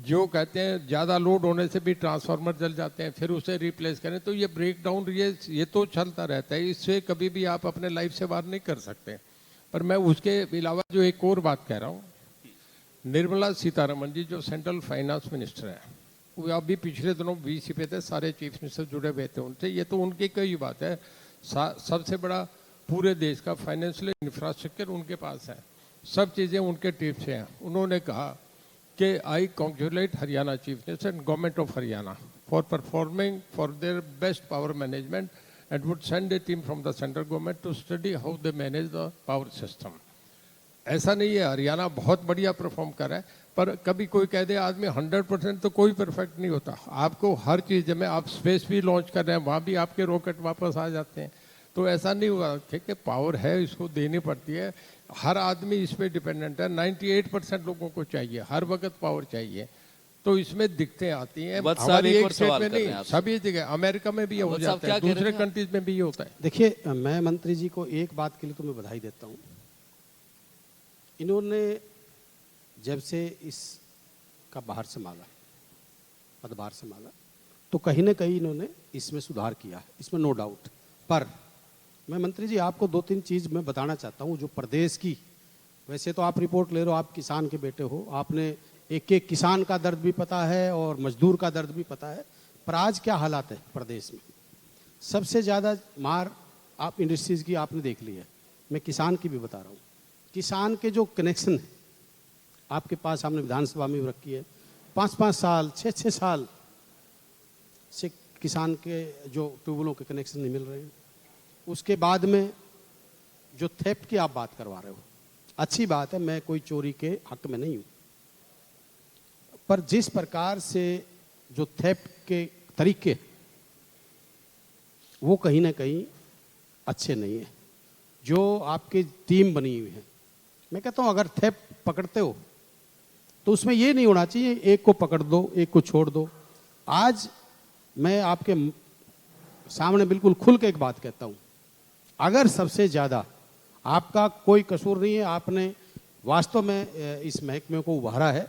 जो कहते हैं ज़्यादा लोड होने से भी ट्रांसफार्मर जल जाते हैं, फिर उसे रिप्लेस करें, तो ये ब्रेक डाउन ये तो चलता रहता है, इससे कभी भी आप अपने लाइफ से बाहर नहीं कर सकते। पर मैं उसके अलावा जो एक और बात कह रहा हूँ, निर्मला सीतारमण जी जो सेंट्रल फाइनेंस मिनिस्टर है, वो अभी पिछले दिनों VC पे थे, सारे चीफ मिनिस्टर जुड़े हुए थे उनसे, ये तो उनकी कई बात है। सबसे बड़ा पूरे देश का फाइनेंशियल इंफ्रास्ट्रक्चर उनके पास है, सब चीज़ें उनके टीम से हैं। उन्होंने कहा कि I congratulate Haryana chief minister and government of Haryana for performing for their best power management and would send a team from the central government to study how they manage the power system. ऐसा नहीं है हरियाणा बहुत बढ़िया perform कर रहा है, पर कभी कोई कह दे आदमी 100% तो कोई परफेक्ट नहीं होता। आपको हर चीज़ में आप स्पेस भी लॉन्च कर रहे हैं, वहाँ भी आपके रॉकेट वापस आ जाते हैं, तो ऐसा नहीं हुआ। ठीक है, पावर है, इसको देनी पड़ती है, हर आदमी इस पर डिपेंडेंट है। 98% लोगों को चाहिए, हर वक्त पावर चाहिए, तो इसमें दिक्कतें आती हैं। वत्स साहब, हमारी एक एक और स्टेट सवाल में कर रहे हैं नहीं, आपसे। सभी जगह, अमेरिका में भी ये हो वत्स साहब, जाता है, क्या कह रहे दूसरे थे? कंट्रीज में भी ये होता है। देखिए, मैं मंत्री जी को एक बात के लिए तो मैं बधाई देता हूँ। इन्होंने जब से इसका बाहर संभाला, पदभार संभाला, तो कहीं ना कहीं इन्होंने इसमें सुधार किया, इसमें नो डाउट। पर मैं मंत्री जी आपको दो तीन चीज़ मैं बताना चाहता हूँ जो प्रदेश की, वैसे तो आप रिपोर्ट ले रहे हो, आप किसान के बेटे हो, आपने एक एक किसान का दर्द भी पता है और मजदूर का दर्द भी पता है। पर आज क्या हालात है प्रदेश में? सबसे ज़्यादा मार आप इंडस्ट्रीज़ की आपने देख ली है, मैं किसान की भी बता रहा हूँ। किसान के जो कनेक्शन है आपके पास, हमने विधानसभा में भी रखी है, 5-5 साल 6-6 साल से किसान के जो ट्यूबवेलों के कनेक्शन नहीं मिल रहे हैं। उसके बाद में जो थेफ्ट की आप बात करवा रहे हो, अच्छी बात है, मैं कोई चोरी के हक में नहीं हूँ, पर जिस प्रकार से जो थेफ्ट के तरीके वो कहीं ना कहीं अच्छे नहीं है। जो आपकी टीम बनी हुई है, मैं कहता हूँ अगर थेफ्ट पकड़ते हो तो उसमें ये नहीं होना चाहिए एक को पकड़ दो एक को छोड़ दो। आज मैं आपके सामने बिल्कुल खुल के एक बात कहता हूँ, अगर सबसे ज़्यादा आपका कोई कसूर नहीं है, आपने वास्तव में इस महकमे को उभारा है,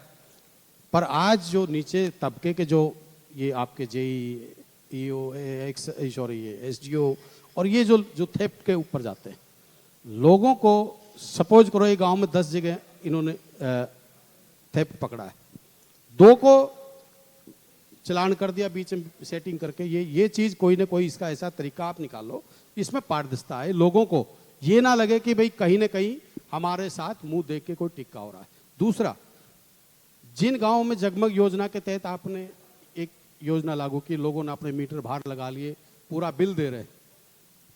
पर आज जो नीचे तबके के जो ये आपके जेईओ एसडीओ और ये जो थेफ्ट के ऊपर जाते हैं, लोगों को सपोज करो एक गांव में 10 जगह इन्होंने थेफ्ट पकड़ा है, 2 को चलान कर दिया बीच में सेटिंग करके। ये चीज़ कोई ना कोई इसका ऐसा तरीका आप निकालो इसमें पारदर्शिता है, लोगों को ये ना लगे कि भाई कहीं ना कहीं हमारे साथ मुंह देख के कोई टिक्का हो रहा है। दूसरा, जिन गांवों में जगमग योजना के तहत आपने एक योजना लागू की, लोगों ने अपने मीटर बाहर लगा लिए, पूरा बिल दे रहे,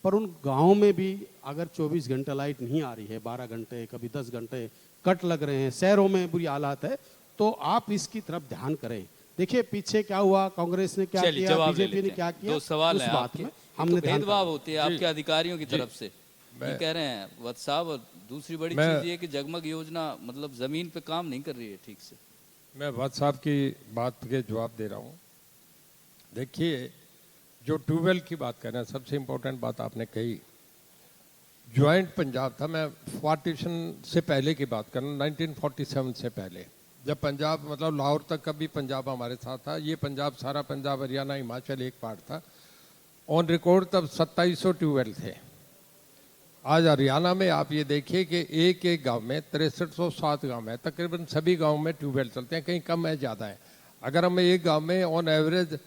पर उन गांवों में भी अगर 24 घंटे लाइट नहीं आ रही है, 12 घंटे कभी 10 घंटे कट लग रहे हैं, शहरों में बुरी हालात है, तो आप इसकी तरफ ध्यान करें। देखिए पीछे क्या हुआ, कांग्रेस ने क्या चलिए, किया, जवाब ले बीजेपी ने लेते क्या हैं। किया, दो सवाल उस हैं बात आपके। में एक हमने तो ध्यान भेदभाव होती है आपके अधिकारियों की जी। तरफ से, ये कह रहे हैं वत्स साहब, और दूसरी बड़ी मैं- चीज ये कि जगमग योजना मतलब जमीन पे काम नहीं कर रही है ठीक से। मैं वत्स साहब की बात के जवाब दे रहा हूँ। देखिए, जो ट्यूबवेल की बात कर रहे हैं, सबसे इम्पोर्टेंट बात आपने कही, ज्वाइंट पंजाब था। मैं पार्टीशन से पहले की बात कर रहा हूँ, 1947 से पहले, जब पंजाब मतलब लाहौर तक का भी पंजाब हमारे साथ था। ये पंजाब, सारा पंजाब, हरियाणा, हिमाचल एक पार्ट था। ऑन रिकॉर्ड तब 2700 ट्यूबवेल थे। आज हरियाणा में आप ये देखिए कि एक एक गांव में 6307 गांव है, तकरीबन सभी गांव में ट्यूबवेल चलते हैं, कहीं कम है ज़्यादा है। अगर हम एक गांव में ऑन एवरेज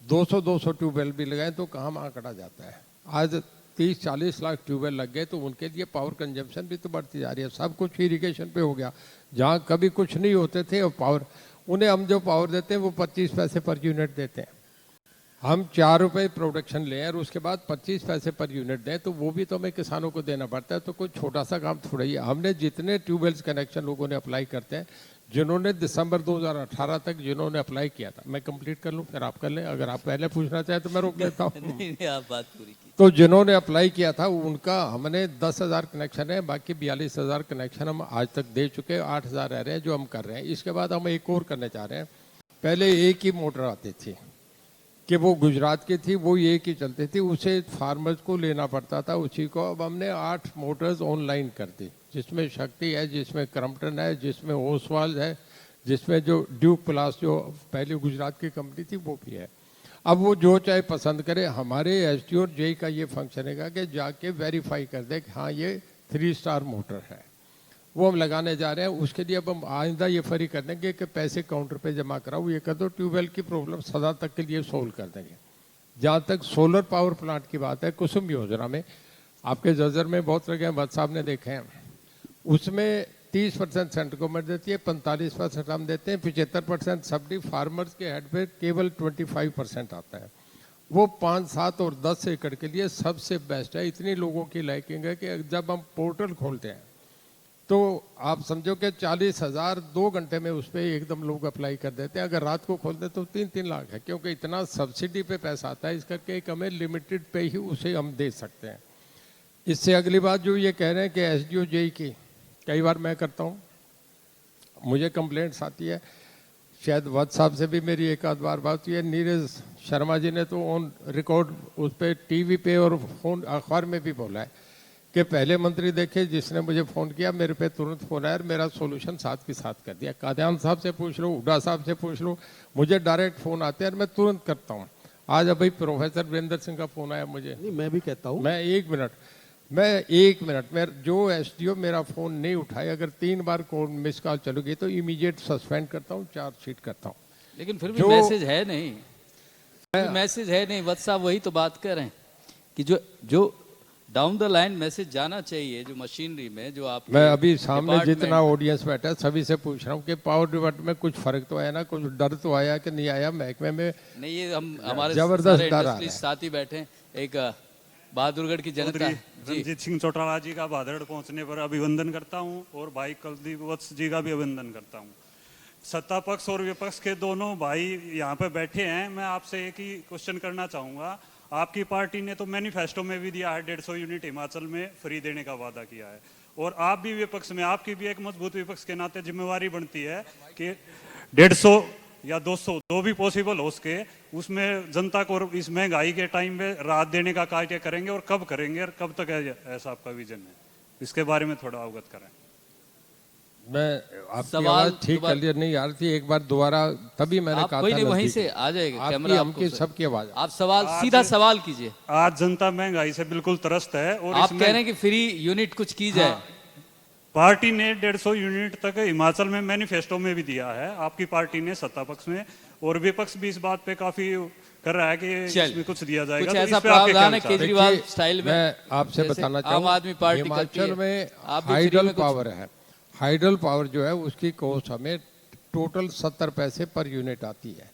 200 ट्यूबवेल भी लगाएं तो कहाँ आंकड़ा जाता है। आज 30-40 लाख ट्यूबवेल लग गए, तो उनके लिए पावर कंजम्पशन भी तो बढ़ती जा रही है। सब कुछ इरिगेशन पे हो गया, जहाँ कभी कुछ नहीं होते थे, और पावर उन्हें हम जो पावर देते हैं वो 25 पैसे पर यूनिट देते हैं। हम 4 रुपये प्रोडक्शन लें और उसके बाद 25 पैसे पर यूनिट दें, तो वो भी तो हमें किसानों को देना पड़ता है। तो कोई छोटा सा काम थोड़ा ही है। हमने जितने ट्यूबवेल्स कनेक्शन लोगों ने अप्लाई करते हैं, जिन्होंने दिसंबर 2018 तक जिन्होंने अप्लाई किया था, मैं कंप्लीट कर लूँ फिर आप कर लें, अगर आप पहले पूछना चाहें तो मैं रोक लेता हूँ। नहीं, आप बात पूरी की। तो जिन्होंने अप्लाई किया था उनका हमने 10,000 कनेक्शन है, बाकी 42,000 कनेक्शन हम आज तक दे चुके हैं, 8,000 रह रहे हैं जो हम कर रहे हैं। इसके बाद हम एक और करने चाह रहे हैं। पहले एक ही मोटर आती थी कि वो गुजरात की थी, वो एक ही चलती थी, उसे फार्मर्स को लेना पड़ता था उसी को। अब हमने 8 मोटर्स ऑनलाइन कर दी, जिसमें शक्ति है, जिसमें क्रम्पटन है, जिसमें ओसवाल है, जिसमें जो ड्यूक प्लास जो पहले गुजरात की कंपनी थी वो भी है। अब वो जो चाहे पसंद करे। हमारे एसटी और जेई का ये फंक्शन है कि जाके वेरीफाई कर दे कि हाँ ये 3 स्टार मोटर है, वो हम लगाने जा रहे हैं। उसके लिए अब हम आइंदा ये फरी कर देंगे कि पैसे काउंटर पे जमा कराओ, ये कर दो, ट्यूबवेल की प्रॉब्लम सदा तक के लिए सोल्व कर देंगे। जहाँ तक सोलर पावर प्लांट की बात है, कुसुम योजना में आपके जर्जर में बहुत लगे हैं, वत्स साहब ने देखे हैं, उसमें 30% सेंट्रल गवर्नमेंट देती है, 45% हम देते हैं, 75% सब्सिडी फार्मर्स के हेड पे केवल 25% आता है। वो 5, 7 और 10 एकड़ के लिए सबसे बेस्ट है। इतनी लोगों की लाइकिंग है कि जब हम पोर्टल खोलते हैं तो आप समझो कि 40,000 2 घंटे में उस पर एकदम लोग अप्लाई कर देते हैं। अगर रात को खोलते तो 3-3 लाख है, क्योंकि इतना सब्सिडी पे पैसा आता है, इस करके एक हमें लिमिटेड पे ही उसे हम दे सकते हैं। इससे अगली बात जो ये कह रहे हैं कि SDO JEE की कई बार मैं करता हूँ, मुझे कंप्लेंट्स आती है, शायद वत्स साहब से भी मेरी एक आध बार बात हुई है। नीरज शर्मा जी ने तो ऑन रिकॉर्ड उस पर टीवी पे और फोन अखबार में भी बोला है कि पहले मंत्री देखे जिसने मुझे फ़ोन किया, मेरे पे तुरंत फ़ोन आया और मेरा सोल्यूशन साथ के साथ कर दिया। कादयान साहब से पूछ लो, हुड्डा साहब से पूछ लो, मुझे डायरेक्ट फ़ोन आते हैं और मैं तुरंत करता हूँ। आज अभी प्रोफेसर वीरेंद्र सिंह का फ़ोन आया मुझे, नहीं, मैं भी कहता हूँ, मैं एक मिनट में जो SDO मेरा फ़ोन नहीं उठाए, अगर 3 बार कॉल मिस कॉल चलूगी तो इमीडिएट सस्पेंड करता हूँ, चार्जशीट करता हूँ। लेकिन फिर भी जो- मैसेज है नहीं, मैसेज है नहीं। वत्स साहब वही तो बात कर रहे हैं कि जो डाउन द लाइन मैसेज जाना चाहिए, जो मशीनरी में, जो आप मैं अभी सामने जितना ऑडियंस बैठा है सभी से पूछ रहा हूँ कि पावर डिपार्टमेंट में कुछ फर्क तो आया ना, कुछ डर तो आया कि नहीं आया महकमे में? नहीं, ये हम हमारे जबरदस्त सारे डर आ रहा इंडस्ट्री है। साथ ही बैठे हैं। एक बहादुरगढ़ की जनता जी, रणजीत सिंह चौटाला जी का भादड़ पहुंचने पर अभिवंदन करता हूं और भाई कुलदीप वत्स जी का भी अभिवंदन करता हूं। सत्ता पक्ष और विपक्ष के दोनों भाई यहाँ पे बैठे हैं। मैं आपसे एक ही क्वेश्चन करना चाहूँगा। आपकी पार्टी ने तो मैनिफेस्टो में भी दिया है 150 यूनिट हिमाचल में फ्री देने का वादा किया है, और आप भी विपक्ष में, आपकी भी एक मजबूत विपक्ष के नाते जिम्मेवारी बनती है कि 150 या 200 जो भी पॉसिबल हो सके उसमें जनता को इस महंगाई के टाइम में राहत देने का कार्य करेंगे, और कब करेंगे और कब तक ऐसा आपका विजन है, इसके बारे में थोड़ा अवगत करें। मैं आपकी सवाल आवाज ठीक दोबारा- क्लियर नहीं आ रही थी, एक बार दोबारा, तभी मैंने आप कहा कोई था नहीं, वहीं नजदीक। से आ जाएगा आपकी, कैमरा हमकी आपको। सबकी आवाज आप सवाल सीधा सवाल कीजिए। आज जनता महंगाई से बिल्कुल त्रस्त है, और आप कह रहे हैं कि फ्री यूनिट कुछ की जाए। पार्टी ने 150 यूनिट तक हिमाचल में मैनिफेस्टो में भी दिया है, आपकी पार्टी ने सत्ता पक्ष में, और विपक्ष भी इस बात पे काफी कर रहा है कि चल, इसमें कुछ दिया जाएगा। कुछ तो ऐसा इस पे आपके क्या प्रावधान है विचार हैं? केजरीवाल देखिए, स्टाइल में? मैं आपसे जैसे बताना आम चाहूँ, आदमी पार्टी करती हिमाचल है। में आप भी फ्री हाइडल में कुछ- पावर है, हाइडल पावर जो है उसकी कॉस्ट हमें टोटल 70 पैसे पर यूनिट आती है।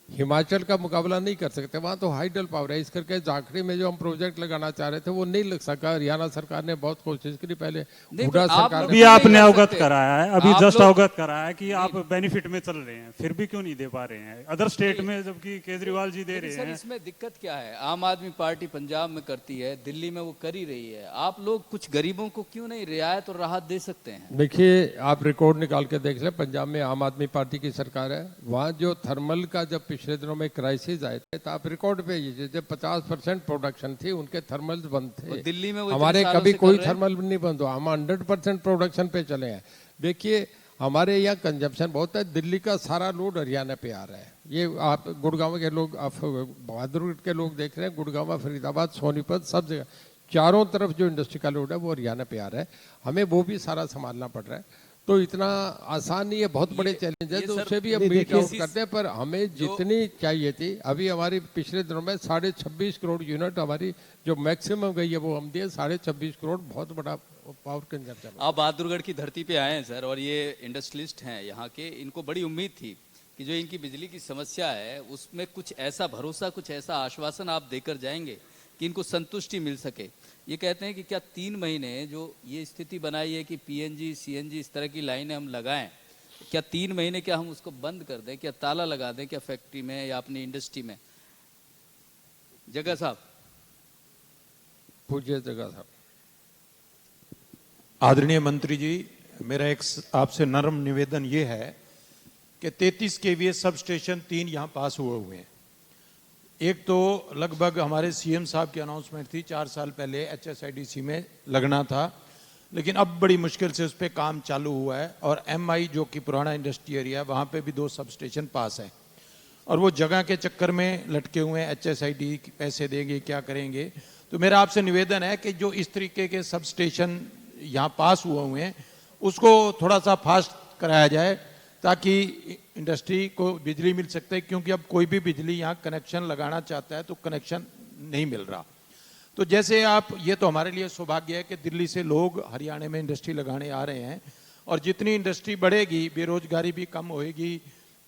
हिमाचल का मुकाबला नहीं कर सकते, वहाँ तो हाइडल पावर है। इस करके जाखड़ी में जो हम प्रोजेक्ट लगाना चाह रहे थे वो नहीं लग सका। हरियाणा सरकार ने बहुत कोशिश करी, पहले हुड्डा आप सरकार लोग अभी नहीं आपने कर अवगत सकते। कराया है, अभी आप जस्ट लोग- अवगत कराया है कि आप बेनिफिट में चल रहे हैं, फिर भी क्यों नहीं दे पा रहे हैं अदर स्टेट में, जबकि केजरीवाल जी दे लेकिन रहे सर हैं। इसमें दिक्कत क्या है? आम आदमी पार्टी पंजाब में करती है, दिल्ली में वो कर ही रही है, आप लोग कुछ गरीबों को क्यों नहीं रियायत और राहत दे सकते हैं? देखिए, आप रिकॉर्ड निकाल के देख लें, पंजाब में आम आदमी पार्टी की सरकार है, वहाँ जो थर्मल का जब पिछले दिनों में क्राइसिस आए थे तो आप रिकॉर्ड पे जब 50% प्रोडक्शन थी उनके थर्मल बंद और थे। दिल्ली में वो इतने हमारे सालों कभी से कोई कर रहे हैं। थर्मल नहीं बंद हुआ, हम 100% प्रोडक्शन पे चले हैं। देखिए, हमारे यहाँ कंजम्पशन बहुत है, दिल्ली का सारा लोड हरियाणा पे आ रहा है। ये आप गुड़गांव के लोग, आप बहादुरगढ़ के लोग देख रहे हैं, गुड़गांव, फरीदाबाद, सोनीपत, सब जगह चारों तरफ जो इंडस्ट्री का लोड है वो हरियाणा पे आ रहा है। हमें वो भी सारा संभालना पड़ रहा है, तो इतना आसान नहीं है, बहुत बड़े चैलेंज है, ये तो सर- उससे भी हम नहीं, मीट देखिए, आउट करते हैं। पर हमें जितनी चाहिए थी, अभी हमारी पिछले दिनों में 26.5 करोड़ यूनिट हमारी जो मैक्सिमम गई है वो हम दिए 26.5 करोड़, बहुत बड़ा पावर कंजम्पशन। आप बहादुरगढ़ की धरती पे आए हैं सर, और ये इंडस्ट्रियलिस्ट हैं यहाँ के, इनको बड़ी उम्मीद थी कि जो इनकी बिजली की समस्या है उसमें कुछ ऐसा भरोसा, कुछ ऐसा आश्वासन आप देकर जाएंगे कि इनको संतुष्टि मिल सके। ये कहते हैं कि क्या 3 महीने जो ये स्थिति बनाई है कि PNG CNG इस तरह की लाइनें हम लगाएं, क्या 3 महीने क्या हम उसको बंद कर दें, क्या ताला लगा दें, क्या फैक्ट्री में या अपनी इंडस्ट्री में? जगह साहब पूछिए जगह साहब। आदरणीय मंत्री जी, मेरा एक आपसे नर्म निवेदन ये है कि 33 kVA सब स्टेशन 3 यहाँ पास हुए हैं। एक तो लगभग हमारे CM साहब की अनाउंसमेंट थी 4 साल पहले HSIDC में लगना था, लेकिन अब बड़ी मुश्किल से उस पर काम चालू हुआ है। और MI जो कि पुराना इंडस्ट्री एरिया, वहाँ पे भी 2 सब स्टेशन पास है, और वो जगह के चक्कर में लटके हुए हैं। HSID पैसे देंगे, क्या करेंगे? तो मेरा आपसे निवेदन है कि जो इस तरीके के सब स्टेशन यहाँ पास हुए हैं उसको थोड़ा सा फास्ट कराया जाए, ताकि इंडस्ट्री को बिजली मिल सकते है, क्योंकि अब कोई भी बिजली यहाँ कनेक्शन लगाना चाहता है तो कनेक्शन नहीं मिल रहा। तो जैसे आप, ये तो हमारे लिए सौभाग्य है कि दिल्ली से लोग हरियाणा में इंडस्ट्री लगाने आ रहे हैं, और जितनी इंडस्ट्री बढ़ेगी बेरोजगारी भी कम होएगी,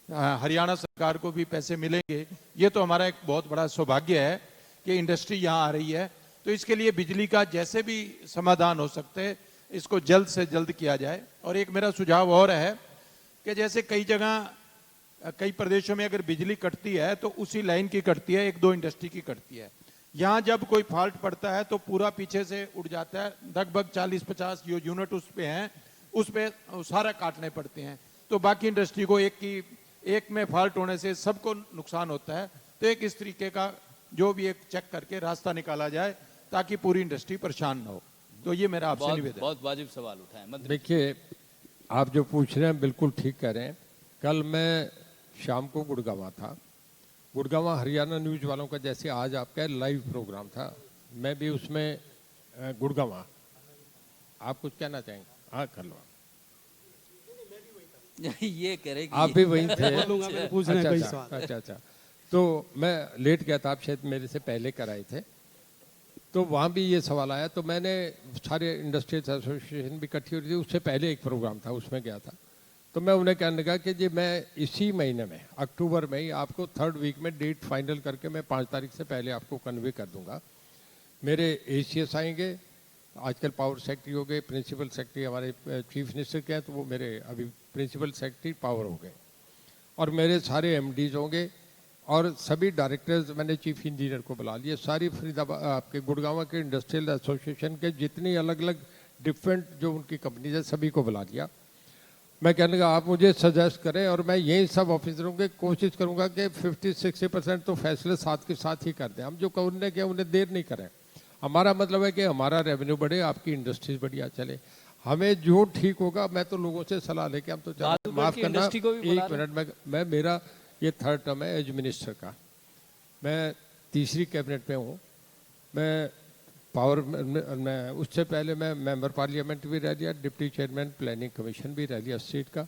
हरियाणा सरकार को भी पैसे मिलेंगे, ये तो हमारा एक बहुत बड़ा सौभाग्य है कि इंडस्ट्री यहाँ आ रही है। तो इसके लिए बिजली का जैसे भी समाधान हो सकते हैं इसको जल्द से जल्द किया जाए। और एक मेरा सुझाव और है कि जैसे कई जगह कई प्रदेशों में अगर बिजली कटती है तो उसी लाइन की कटती है, 1-2 इंडस्ट्री की कटती है। यहाँ जब कोई फॉल्ट पड़ता है तो पूरा पीछे से उड़ जाता है, लगभग 40-50 जो यूनिट उस पे हैं उस पे सारा काटने पड़ते हैं। तो बाकी इंडस्ट्री को एक में फॉल्ट होने से सबको नुकसान होता है। तो एक इस तरीके का जो भी एक चेक करके रास्ता निकाला जाए ताकि पूरी इंडस्ट्री परेशान ना हो। तो ये मेरा आपसे निवेदन है। बहुत वाजिब सवाल उठाए मंत्री। देखिए, आप जो पूछ रहे हैं बिल्कुल ठीक कह रहे हैं। कल मैं शाम को गुड़गांव था। गुड़गांव हरियाणा न्यूज़ वालों का जैसे आज आपका लाइव प्रोग्राम था, मैं भी उसमें गुड़गांव। आप कुछ कहना चाहेंगे? हाँ, कर लो। ये करे कि आप भी वहीं थे? बोलूंगा, मैंने पूछना है कोई सवाल। अच्छा। तो मैं लेट गया था, आप शायद मेरे से पहले कराए थे। तो वहाँ भी ये सवाल आया, तो मैंने सारे इंडस्ट्रियल एसोसिएशन भी इकट्ठी हो रही थी, उससे पहले एक प्रोग्राम था उसमें गया था। तो मैं उन्हें कहने लगा कि जी मैं इसी महीने में अक्टूबर में ही आपको 3rd वीक में डेट फाइनल करके मैं 5 तारीख से पहले आपको कन्वे कर दूंगा। मेरे ACS आएंगे, आजकल पावर सेक्रेटरी हो गए, प्रिंसिपल सेक्रेटरी हमारे चीफ मिनिस्टर के हैं, तो वो मेरे अभी प्रिंसिपल सेक्रेटरी पावर हो गए, और मेरे सारे MDs होंगे और सभी डायरेक्टर्स मैंने चीफ इंजीनियर को बुला लिए। सारी फरीदाबाद आपके गुड़गांव के इंडस्ट्रियल एसोसिएशन के जितनी अलग अलग डिफरेंट जो उनकी कंपनीज है सभी को बुला लिया। मैं कहने लगा आप मुझे सजेस्ट करें और मैं यही सब ऑफिसरों की कोशिश करूंगा कि 50-60% तो फैसले साथ के साथ ही कर दें। हम जो करने के उन्हें देर नहीं करें। हमारा मतलब है कि हमारा रेवेन्यू बढ़े, आपकी इंडस्ट्रीज बढ़िया चले। हमें जो ठीक होगा, मैं तो लोगों से सलाह लेके हम तो माफ करना, 1 मिनट, मैं मेरा ये 3rd टर्म है एज मिनिस्टर का। मैं 3री कैबिनेट में हूँ। मैं पावर में उससे पहले मैं मेंबर पार्लियामेंट भी रह लिया, डिप्टी चेयरमैन प्लानिंग कमीशन भी रह लिया स्टेट का।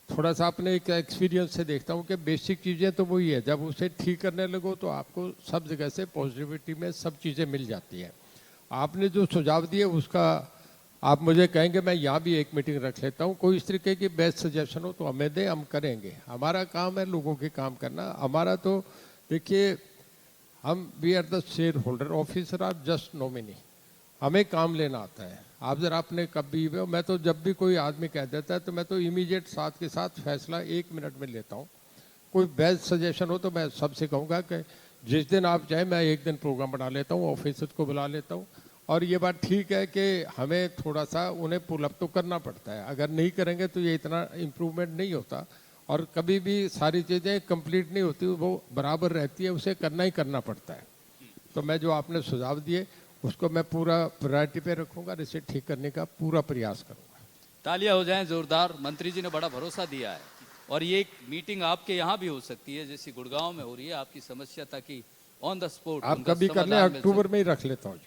थोड़ा सा अपने एक एक्सपीरियंस से देखता हूँ कि बेसिक चीज़ें तो वही है, जब उसे ठीक करने लगो तो आपको सब जगह से पॉजिटिविटी में सब चीज़ें मिल जाती हैं। आपने जो सुझाव दिए उसका आप मुझे कहेंगे, मैं यहाँ भी एक मीटिंग रख लेता हूँ। कोई इस तरीके की बेस्ट सजेशन हो तो हमें दें, हम करेंगे। हमारा काम है लोगों के काम करना। हमारा तो देखिए, हम we are the share holder, officer are just nominee. हमें काम लेना आता है। आप जरा अपने कभी भी, मैं तो जब भी कोई आदमी कह देता है तो मैं तो इमीडिएट साथ के साथ फैसला 1 मिनट में लेता हूँ। कोई बेस्ट सजेशन हो तो मैं सबसे कहूँगा कि जिस दिन आप चाहे मैं एक दिन प्रोग्राम बना लेता हूँ, ऑफिसर्स को बुला लेता हूँ। और ये बात ठीक है कि हमें थोड़ा सा उन्हें पुल अप तो करना पड़ता है। अगर नहीं करेंगे तो ये इतना इम्प्रूवमेंट नहीं होता, और कभी भी सारी चीज़ें कंप्लीट नहीं होती, वो बराबर रहती है, उसे करना ही करना पड़ता है। तो मैं जो आपने सुझाव दिए उसको मैं पूरा प्रायोरिटी पे रखूँगा, इसे ठीक करने का पूरा प्रयास करूँगा। तालियां हो जाएं जोरदार। मंत्री जी ने बड़ा भरोसा दिया है, और ये एक मीटिंग आपके यहाँ भी हो सकती है जैसी गुड़गांव में हो रही है, आपकी समस्या ताकि ऑन द स्पॉट आप कभी कर लें, अक्टूबर में ही रख लेता हूँ।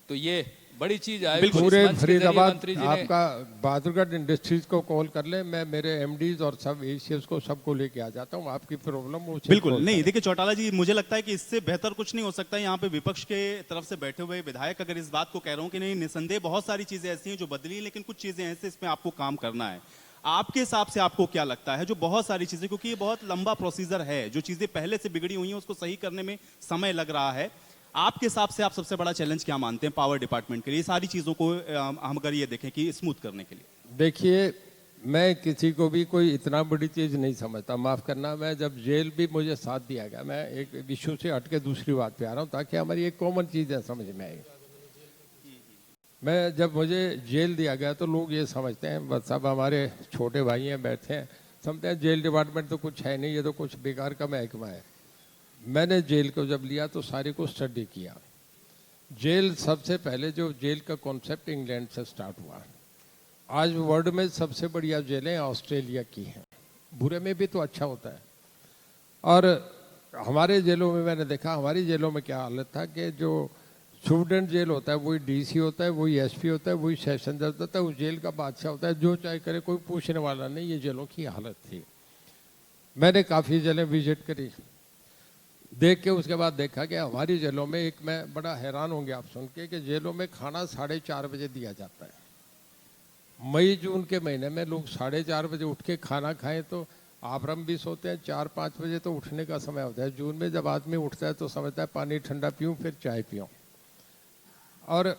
तो ये बड़ी चीज है। पूरे फरीदाबाद आपका बहादुरगढ़ इंडस्ट्रीज को कॉल कर ले, मैं मेरे MDs और सब ACS को सबको लेके आ जाता हूँ। आपकी प्रॉब्लम बिल्कुल नहीं। देखिए चौटाला जी, मुझे लगता है कि इससे बेहतर कुछ नहीं हो सकता। यहाँ पे विपक्ष के तरफ से बैठे हुए विधायक अगर इस बात को कह रहा हूँ कि नहीं, निसंदेह बहुत सारी चीजें ऐसी हैं जो बदली, लेकिन कुछ चीजें ऐसे इसमें आपको काम करना है। आपके हिसाब से आपको क्या लगता है जो बहुत सारी चीजें, क्योंकि ये बहुत लंबा प्रोसीजर है, जो चीजें पहले से बिगड़ी हुई हैं उसको सही करने में समय लग रहा है, आपके हिसाब से आप सबसे बड़ा चैलेंज क्या मानते हैं पावर डिपार्टमेंट के लिए, सारी चीजों को हम अगर ये देखें कि स्मूथ करने के लिए? देखिए, मैं किसी को भी कोई इतना बड़ी चीज़ नहीं समझता, माफ़ करना। मैं जब जेल भी मुझे साथ दिया गया, मैं एक इशू से हट के दूसरी बात पे आ रहा हूँ ताकि हमारी एक कॉमन चीज़ है समझ में आए। मैं जब मुझे जेल दिया गया तो लोग ये समझते हैं, बस सब हमारे छोटे भाई हैं बैठे हैं, समझते हैं जेल डिपार्टमेंट तो कुछ है नहीं, ये तो कुछ बेकार का महकमा है। मैंने जेल को जब लिया तो सारे को स्टडी किया। जेल सबसे पहले जो जेल का कॉन्सेप्ट इंग्लैंड से स्टार्ट हुआ। आज वर्ल्ड में सबसे बढ़िया जेलें ऑस्ट्रेलिया की हैं, बुरे में भी तो अच्छा होता है। और हमारे जेलों में मैंने देखा, हमारी जेलों में क्या हालत था कि जो स्टूडेंट जेल होता है वही DC होता है, वही SP होता है, वही सेशन जज होता है, उस जेल का बादशाह होता है, जो चाहे करे, कोई पूछने वाला नहीं। ये जेलों की हालत थी। मैंने काफ़ी जेलें विजिट करी, देख के उसके बाद देखा कि हमारी जेलों में, एक मैं बड़ा हैरान होंगे आप सुन के, कि जेलों में खाना 4:30 बजे दिया जाता है। मई जून के महीने में लोग 4:30 बजे उठ के खाना खाएं तो आप हम भी सोते हैं 4-5 बजे तो उठने का समय होता है। जून में जब आदमी उठता है तो समझता है पानी ठंडा पीऊँ फिर चाय पीऊँ, और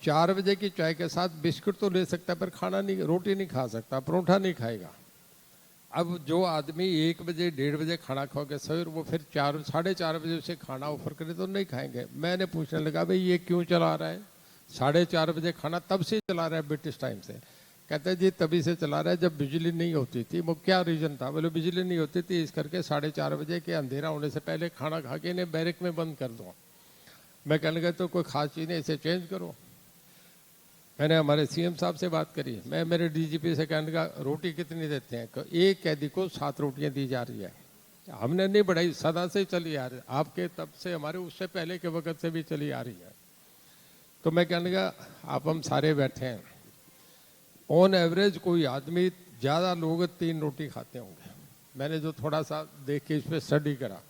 4 बजे की चाय के साथ बिस्कुट तो ले सकता है पर खाना नहीं, रोटी नहीं खा सकता, परोठा नहीं खाएगा। अब जो आदमी 1 बजे 1:30 बजे खाना खा के सोए, वो फिर 4-4:30 बजे उसे खाना ऑफर करे तो नहीं खाएंगे। मैंने पूछने लगा भाई ये क्यों चला रहा है 4:30 बजे खाना, तब से चला रहा है ब्रिटिश टाइम से। कहते हैं जी तभी से चला रहा है जब बिजली नहीं होती थी। वो क्या रीज़न था? बोले बिजली नहीं होती थी इस करके 4:30 बजे के अंधेरा होने से पहले खाना खा के इन्हें बैरक में बंद कर दो। मैं कहने लगा तो कोई खास चीज़ नहीं, इसे चेंज करो। मैंने हमारे सीएम साहब से बात करी, मैं मेरे डीजीपी से कहने लगा रोटी कितनी देते हैं? एक कैदी को 7 रोटियां दी जा रही है। हमने नहीं बढ़ाई, सदा से चली आ रही है, आपके तब से हमारे उससे पहले के वक्त से भी चली आ रही है। तो मैं कहने लगा आप हम सारे बैठे हैं, ऑन एवरेज कोई आदमी ज़्यादा लोग 3 रोटी खाते होंगे। मैंने जो थोड़ा सा देख के इस पर स्टडी करा,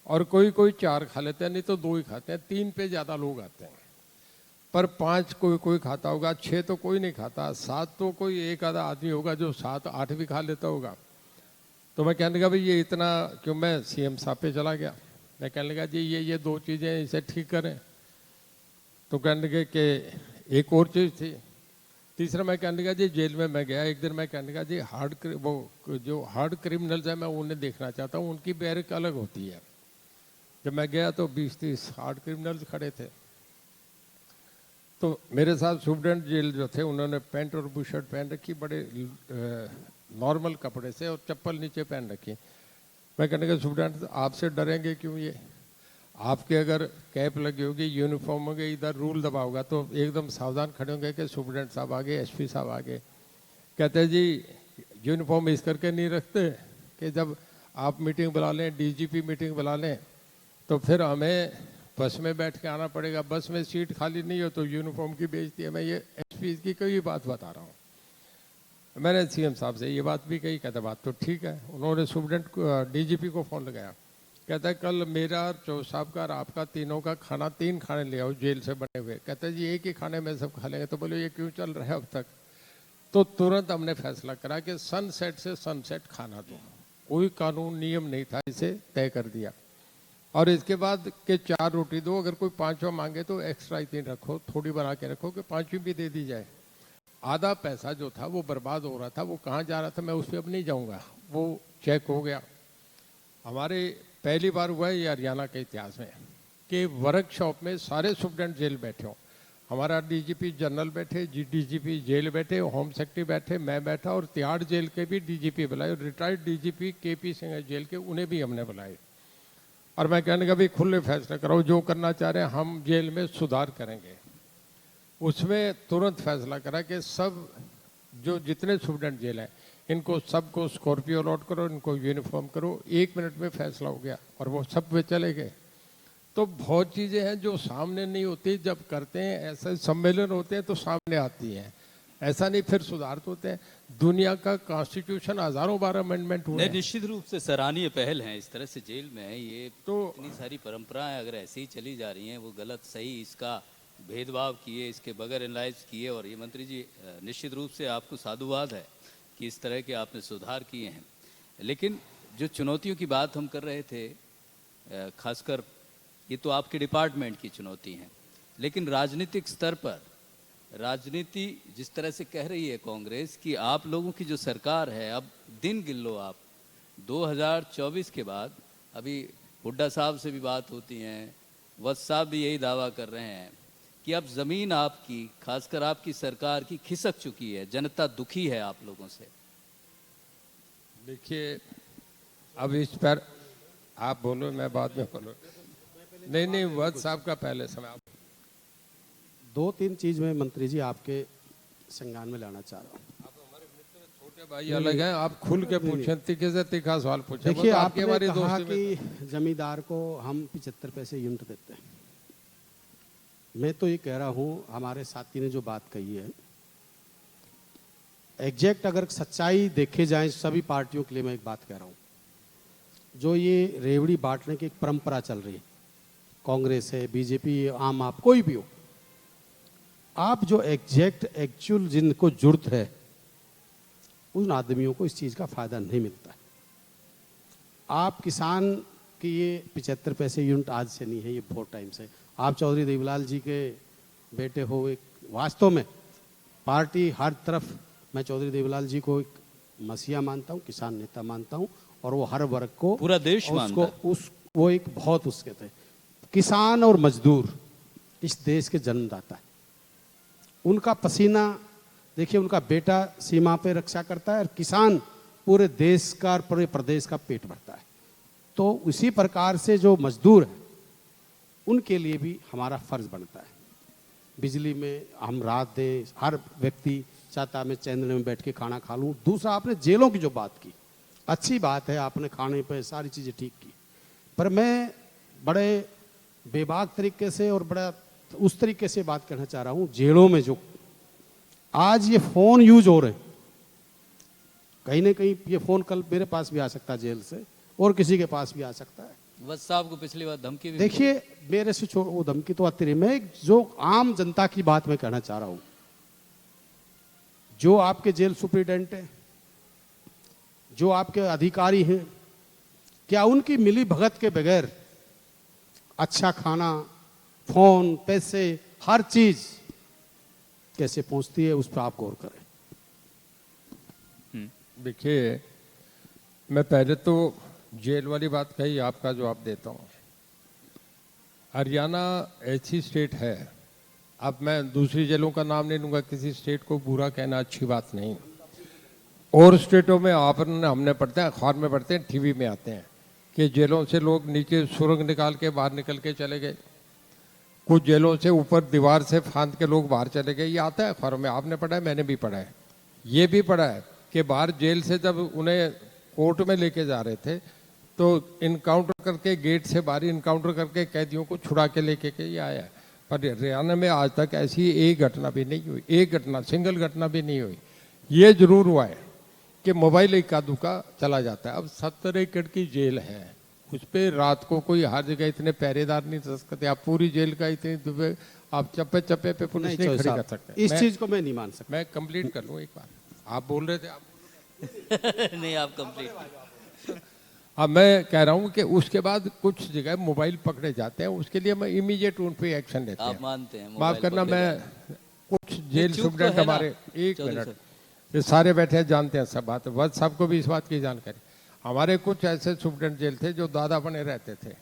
और कोई 4 खा लेते हैं, नहीं तो 2 ही खाते हैं। 3 पे ज़्यादा लोग आते हैं, पर 5 कोई खाता होगा, 6 तो कोई नहीं खाता, 7 तो कोई एक आधा आदमी होगा जो 7-8 भी खा लेता होगा। तो मैं कहने लगा भाई ये इतना क्यों? मैं सीएम साहब पे चला गया, मैं कहने लगा जी ये 2 चीज़ें इसे ठीक करें। तो कहने लगे कि एक और चीज़ थी। तीसरा मैं कहने लगा जी जेल में मैं गया एक दिन, मैं कहने लगा जी जो हार्ड क्रिमिनल्स हैं मैं उन्हें देखना चाहता हूँ, उनकी बैरक अलग होती है। जब मैं गया तो 20-30 हार्ड क्रिमिनल्स खड़े थे। तो मेरे साथ सुप्रीडेंट जेल जो थे उन्होंने पैंट और बुशर्ट पहन रखी, बड़े नॉर्मल कपड़े से, और चप्पल नीचे पहन रखी। मैं कहने लगा सुप्रीडेंट आपसे डरेंगे क्यों? ये आपके अगर कैप लगी होगी, यूनिफॉर्म होगी, इधर रूल दबा होगा तो एकदम सावधान खड़े होंगे कि सुप्रीडेंट साहब आगे, एसपी साहब आगे। कहते हैं जी यूनिफॉर्म इस करके नहीं रखते कि जब आप मीटिंग बुला लें, डीजीपी मीटिंग बुला लें तो फिर हमें बस में बैठ के आना पड़ेगा, बस में सीट खाली नहीं हो तो यूनिफॉर्म की बेइज्जती है। मैं ये एसपी की कोई बात बता रहा हूँ। मैंने सीएम साहब से ये बात भी कही, कहते बात तो ठीक है। उन्होंने सुप्रीडेंट को, डीजीपी को फ़ोन लगाया, कहता है कल मेरा और चौधरी साहब का और आपका तीनों का खाना 3 खाने ले आओ जेल से बने हुए। कहते हैं जी एक ही खाने में सब खा लेंगे। तो बोले ये क्यों चल रहा है अब तक? तो तुरंत हमने फैसला करा कि सनसेट से सनसेट खाना दो। कोई कानून नियम नहीं था, इसे तय कर दिया। और इसके बाद के 4 रोटी दो, अगर कोई 5वां मांगे तो एक्स्ट्रा इतनी रखो, थोड़ी बना के रखो कि 5वीं भी दे दी जाए। आधा पैसा जो था वो बर्बाद हो रहा था, वो कहाँ जा रहा था मैं उस पर अब नहीं जाऊँगा, वो चेक हो गया। हमारे पहली बार हुआ है ये हरियाणा के इतिहास में कि वर्कशॉप में सारे सुप्रीडेंट जेल बैठे हों। हमारा डीजीपी जनरल बैठे, डीजीपी जेल बैठे, होम सेक्रेटरी बैठे, मैं बैठा, और तिहाड़ जेल के भी डीजीपी बुलाए, और retired DGP KP Singh jail के उन्हें भी हमने बुलाए। और मैं कहने का भी खुले फैसले करो, जो करना चाह रहे हैं हम जेल में सुधार करेंगे। उसमें तुरंत फैसला करा कि सब जो जितने सुप्रीडेंट जेल हैं इनको सबको स्कॉर्पियो अलॉट करो, इनको यूनिफॉर्म करो। 1 मिनट में फैसला हो गया और वो सब वे चले गए। तो बहुत चीज़ें हैं जो सामने नहीं होती, जब करते हैं ऐसे सम्मेलन होते हैं तो सामने आती हैं, ऐसा नहीं फिर सुधार तो होते हैं। दुनिया का कॉन्स्टिट्यूशन हजारों बार अमेंडमेंट हुए हैं। निश्चित रूप से सराहनीय पहल है इस तरह से जेल में ये तो इतनी सारी परंपराएं अगर ऐसे ही चली जा रही हैं, वो गलत सही इसका भेदभाव किए, इसके बगैर एनालाइज किए। और ये मंत्री जी निश्चित रूप से आपको साधुवाद है कि इस तरह के आपने सुधार किए हैं। लेकिन जो चुनौतियों की बात हम कर रहे थे, खासकर ये तो आपके डिपार्टमेंट की चुनौती है, लेकिन राजनीतिक स्तर पर राजनीति जिस तरह से कह रही है कांग्रेस कि आप लोगों की जो सरकार है, अब दिन गिन लो आप 2024 के बाद, अभी हुड्डा साहब से भी बात होती हैं, वत्स साहब भी यही दावा कर रहे हैं कि अब ज़मीन आपकी, खासकर आपकी सरकार की खिसक चुकी है, जनता दुखी है आप लोगों से। देखिए अब इस पर आप बोलो, मैं बाद में बोलो। नहीं वत्स साहब का पहले समय। 2-3 चीज़ में मंत्री जी आपके संज्ञान में लाना चाह रहा हूँ। छोटे भाई अलग हैं, आप खुल के पूछें, तीखे से तीखा सवाल पूछें। देखिए आपने कहा कि जमींदार को हम 75 पैसे यूनिट देते हैं। मैं तो ये कह रहा हूँ, हमारे साथी ने जो बात कही है एग्जैक्ट अगर सच्चाई देखे जाए सभी पार्टियों के लिए, मैं एक बात कह रहा हूँ, जो ये रेवड़ी बांटने की एक परंपरा चल रही है, कांग्रेस है, बीजेपी, आम आप कोई भी हो, आप जो एग्जैक्ट एक्चुअल जिनको जरूरत है उन आदमियों को इस चीज़ का फायदा नहीं मिलता है। आप किसान की ये 75 पैसे यूनिट आज से नहीं है, ये बहुत टाइम से। आप चौधरी देवीलाल जी के बेटे हो। एक वास्तव में पार्टी हर तरफ, मैं चौधरी देवीलाल जी को एक मसीहा मानता हूँ, किसान नेता मानता हूँ, और वो हर वर्ग को, पूरा देश मानता है। वो एक बहुत उसके थे। किसान और मजदूर इस देश के जन्मदाता है। उनका पसीना देखिए, उनका बेटा सीमा पे रक्षा करता है और किसान पूरे देश का और पूरे प्रदेश का पेट भरता है। तो उसी प्रकार से जो मजदूर है उनके लिए भी हमारा फर्ज बनता है। बिजली में हम रात दें, हर व्यक्ति चाहता है मैं चैनल में बैठ के खाना खा लूँ। दूसरा, आपने जेलों की जो बात की, अच्छी बात है, आपने खाने पे सारी चीज़ें ठीक की, पर मैं बड़े बेबाक तरीके से और बड़ा उस तरीके से बात करना चाह रहा हूँ। जेलों में जो आज ये फ़ोन यूज हो रहे हैं, कहीं ना कहीं ये फ़ोन कल मेरे पास भी आ सकता है जेल से, और किसी के पास भी आ सकता है। वत्स साहब को पिछली बार धमकी भी देखिए, मेरे से वो धमकी तो आती रही। मैं जो आम जनता की बात मैं कहना चाह रहा हूँ, जो आपके जेल सुप्रिटेंडेंट हैं, जो आपके अधिकारी हैं, क्या उनकी मिली भगत के बगैर अच्छा खाना, फोन, पैसे, हर चीज कैसे पहुंचती है, उस पर आप गौर करें। देखिए, मैं पहले तो जेल वाली बात कही, आपका जवाब देता हूँ। हरियाणा ऐसी स्टेट है, अब मैं दूसरी जेलों का नाम नहीं लूँगा, किसी स्टेट को बुरा कहना अच्छी बात नहीं। और स्टेटों में आपने हमने पढ़ते हैं, अखबार में पढ़ते हैं, टीवी में आते हैं कि जेलों से लोग नीचे सुरंग निकाल के बाहर निकल के चले गए, कुछ जेलों से ऊपर दीवार से फांद के लोग बाहर चले गए। ये आता है अखबारों में, आपने पढ़ा है, मैंने भी पढ़ा है। ये भी पढ़ा है कि बाहर जेल से जब उन्हें कोर्ट में लेके जा रहे थे तो इनकाउंटर करके, गेट से बाहर इनकाउंटर करके कैदियों को छुड़ा के लेके के ये आया है। पर हरियाणा में आज तक ऐसी एक घटना भी नहीं हुई, एक घटना, सिंगल घटना भी नहीं हुई। ये जरूर हुआ है कि मोबाइल इक्का दुक्का चला जाता है। अब 70 एकड़ की जेल है, उस पर रात को कोई हर जगह इतने पहरेदार नहीं रह सकते। आप पूरी जेल का इतने आप चप्पे चप्पे पे पुलिस नहीं खड़ी कर सकते। इस चीज को मैं नहीं मान सकता। मैं कंप्लीट कर लूँ एक बार, आप बोल रहे थे, आप नहीं, आप कंप्लीट। अब मैं कह रहा हूँ कि उसके बाद कुछ जगह मोबाइल पकड़े जाते हैं, उसके लिए मैं इमीडिएट उन पे एक्शन लेते हैं। आप मानते हैं? माफ करना, मैं कुछ जेल चूक तो सुप्रीडेंट है ना, हमारे, एक चौधरी मिनट, साहब। ये सारे बैठे हैं, जानते हैं सब बात। वत्स साहब को भी इस बात की जानकारी। हमारे कुछ ऐसे सुप्रीडेंट जेल थे जो दादा बने रहते थे,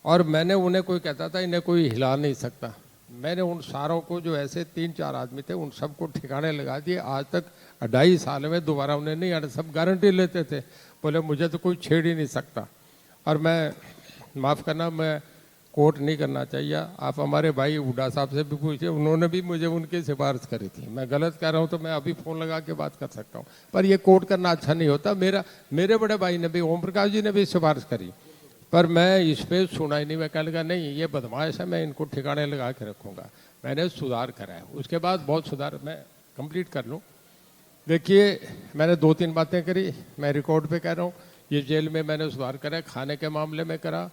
और मैंने उन्हें, कोई कहता था इन्हें कोई हिला नहीं सकता, मैंने उन सारों को, जो ऐसे 3-4 आदमी थे, उन सबको ठिकाने लगा दिए। आज तक 2.5 साल में दोबारा उन्हें नहीं आने, सब गारंटी लेते थे, बोले मुझे तो कोई छेड़ ही नहीं सकता। और मैं, माफ़ करना, मैं कोर्ट नहीं करना चाहिए, आप हमारे भाई हुड्डा साहब से भी पूछिए, उन्होंने भी मुझे उनकी सिफारिश करी थी। मैं गलत कह रहा हूँ तो मैं अभी फ़ोन लगा के बात कर सकता हूँ, पर ये कोर्ट करना अच्छा नहीं होता। मेरे बड़े भाई ने भी, ओम प्रकाश जी ने भी सिफारिश करी, पर मैं इस पर सुना ही नहीं। मैं कहने लगा नहीं, ये बदमाश है, मैं इनको ठिकाने लगा के रखूँगा। मैंने सुधार करा है, उसके बाद बहुत सुधार, मैं कंप्लीट कर लूँ। देखिए, मैंने 2-3 बातें करी, मैं रिकॉर्ड पे कह रहा हूँ। ये जेल में मैंने सुधार करा, खाने के मामले में करा,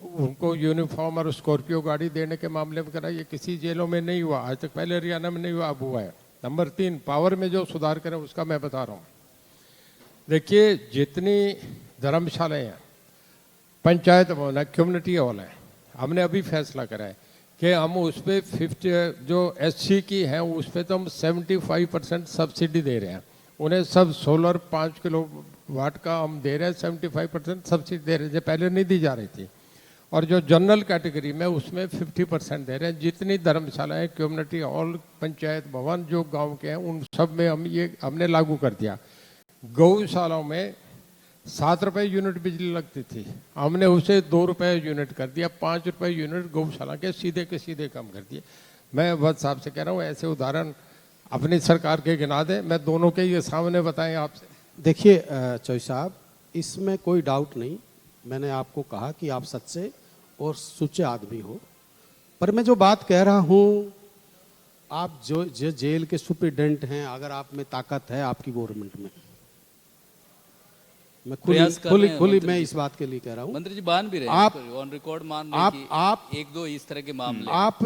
उनको यूनिफॉर्म और स्कॉर्पियो गाड़ी देने के मामले में करा। ये किसी जेलों में नहीं हुआ आज तक, पहले हरियाणा में नहीं हुआ, अब हुआ है। नंबर 3, पावर में जो सुधार करें उसका मैं बता रहा हूँ। देखिए, जितनी धर्मशालाएँ हैं, पंचायत भवन है, कम्युनिटी हॉल है, हमने अभी फैसला करा है कि हम उस पर 50 जो SC की हैं उस पर तो हम 75% सब्सिडी दे रहे हैं। उन्हें सब सोलर 5 किलोवाट का हम दे रहे हैं, 75% सब्सिडी दे रहे हैं, जो पहले नहीं दी जा रही थी। और जो जनरल कैटेगरी में उसमें 50% दे रहे हैं। जितनी धर्मशालाएँ, कम्युनिटी हॉल, पंचायत भवन जो गाँव के हैं, उन सब में हमने लागू कर दिया। गौशालाओं में 7 रुपये यूनिट बिजली लगती थी, हमने उसे 2 रुपये यूनिट कर दिया, 5 रुपये यूनिट गौशाला के सीधे कम कर दिए। मैं वत्स साहब से कह रहा हूँ, ऐसे उदाहरण अपनी सरकार के गिना दें, मैं दोनों के ये सामने बताएं आपसे। देखिए चौधरी साहब, इसमें कोई डाउट नहीं, मैंने आपको कहा कि आप सच्चे और सुच्चे आदमी हो, पर मैं जो बात कह रहा हूँ, आप जो जेल के सुप्रिटेंडेंट हैं, अगर आप में ताकत है आपकी गवर्नमेंट में, मैं खुली मैं इस बात के लिए कह रहा हूँ। मंत्री जी मान भी रहे हैं, आप ऑन रिकॉर्ड मान आप रहे आप कि 1-2 इस तरह के मामले आप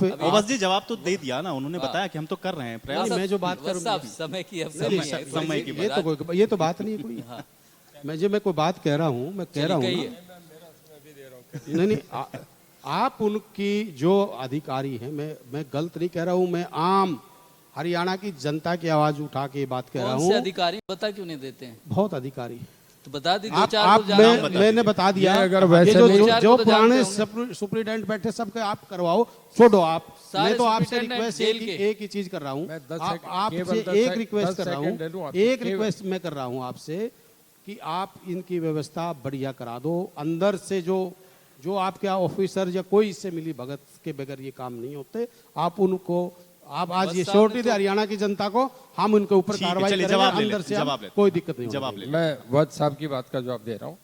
बस जी जवाब तो दे दिया ना उन्होंने, बताया कि हम तो कर रहे हैं प्रयास। मैं जो बात वत्स साहब, समय की अब समय है, ये तो बात नहीं है कोई। मैं कोई बात कह रहा हूँ, मैं कह रहा हूँ कहिए। ना। नहीं, आप उनकी जो अधिकारी हैं, मैं गलत नहीं कह रहा हूँ, मैं आम हरियाणा की जनता की आवाज उठा के बात कह रहा कौन से हूँ। अधिकारी बता क्यों नहीं देते हैं? बहुत अधिकारी हैं। तो बता दी, दो आप चार को जाना मैं मैंने बता दिया। ये अगर ये वैसे जो नहीं- जो, चार जो को तो पुराने जानते सुप्रिटेंडेंट बैठे सबके आप करवाओ, छोड़ो आप। सारे मैं तो आपसे सुप्रिटेंडेंट रिक्वेस्ट जेल के। एक ही चीज कर रहा हूँ, मैं 10 आप सेकंड- आपसे केवल 10 एक रिक्वेस्ट 10 कर रहा सेकंड ले लूं हूँ, आपसे, एक केवल- रिक्वेस्ट मैं कर रहा हूँ आपसे कि आप इनकी व्यवस्था बढ़िया करा दो। अंदर से जो आपके ऑफिसर या कोई इससे मिली भगत के बगैर ये काम नहीं होते। आप उनको, आप आज बस ये साहब श्योरिटी ने दे तो- हरियाणा की जनता को, हम उनके ऊपर ठीक है, कार्रवाई चलिए, करेंगे। जवाब ले अंदर लेते से हैं, हम जवाब लेते कोई दिक्कत नहीं जवाब होगी। ले मैं वत्स साहब की बात का जवाब दे रहा हूँ।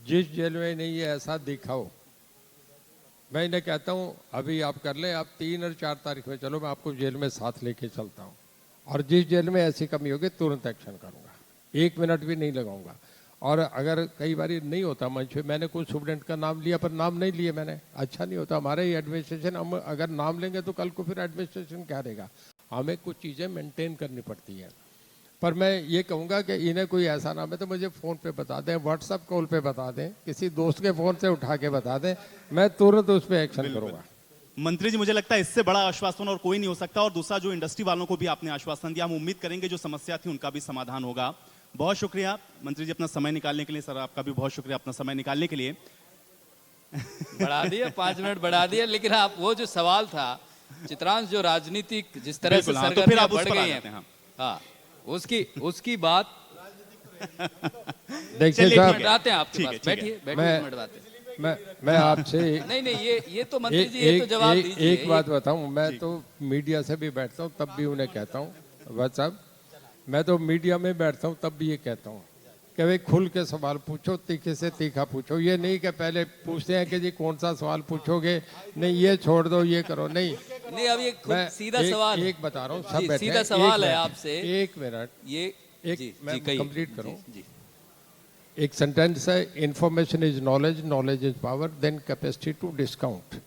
जिस जेल में नहीं है ऐसा दिखाओ, मैं इन्हें कहता हूँ अभी आप कर लें, आप 3 और 4 तारीख में चलो, मैं आपको जेल में साथ लेके चलता हूँ, और जिस जेल में ऐसी कमी होगी तुरंत एक्शन करूँगा, 1 मिनट भी नहीं लगाऊंगा। और अगर कई बार नहीं होता मंच पे, मैंने कुछ स्टूडेंट का नाम लिया पर नाम नहीं लिए मैंने, अच्छा नहीं होता। हमारे ही एडमिनिस्ट्रेशन, हम अगर नाम लेंगे तो कल को फिर एडमिनिस्ट्रेशन क्या देगा। हमें कुछ चीज़ें मेंटेन करनी पड़ती हैं। पर मैं ये कहूँगा कि इन्हें कोई ऐसा नाम है तो मुझे फ़ोन पे बता दें, व्हाट्सएप कॉल पे बता दें, किसी दोस्त के फ़ोन से उठा के बता दें, मैं तुरंत उस पर एक्शन करूँगा। मंत्री जी, मुझे लगता है इससे बड़ा आश्वासन और कोई नहीं हो सकता। और दूसरा, जो इंडस्ट्री वालों को भी आपने आश्वासन दिया, हम उम्मीद करेंगे जो समस्या थी उनका भी समाधान होगा। बहुत शुक्रिया मंत्री जी अपना समय निकालने के लिए। सर, आपका भी बहुत शुक्रिया अपना समय निकालने के लिए। बढ़ा दिया, 5 मिनट बढ़ा दिया। लेकिन आप वो जो सवाल था चित्रांश, जो राजनीतिक जिस तरह से बिल्कुल, हाँ, तो फिर सरगर्मियां आप उस बढ़ पर आ गई जाते हैं, हैं, हाँ, उसकी बात देखिए चलिए, साहब, ठीक है। आते हैं आपके ठीक पास। है, ठीक है। बैठिए बैठिए, मैं- 1 मिनट बात है। मैं आपसे नहीं, ये तो मंत्री जी, ये तो जवाब दीजिए। एक बात बताऊं, मैं तो मीडिया से भी बैठता हूं तब भी उन्हें कहता हूं, वह साहब, मैं तो मीडिया में बैठता हूं तब भी ये कहता हूं कि भाई खुल के सवाल पूछो, तीखे से तीखा पूछो। ये नहीं कि पहले पूछते हैं कि जी कौन सा सवाल पूछोगे, नहीं ये छोड़ दो, ये करो, नहीं। नहीं, अब ये मैं सीधा सवाल एक बता रहा हूँ, सब जी, बैठे सीधा हैं, सवाल एक है मिनट, आपसे। 1 मिनट, ये एक जी, मैं जी, कहिए। कंप्लीट करूं। जी, जी। एक सेंटेंस है, information is knowledge, knowledge is power, then capacity to discount.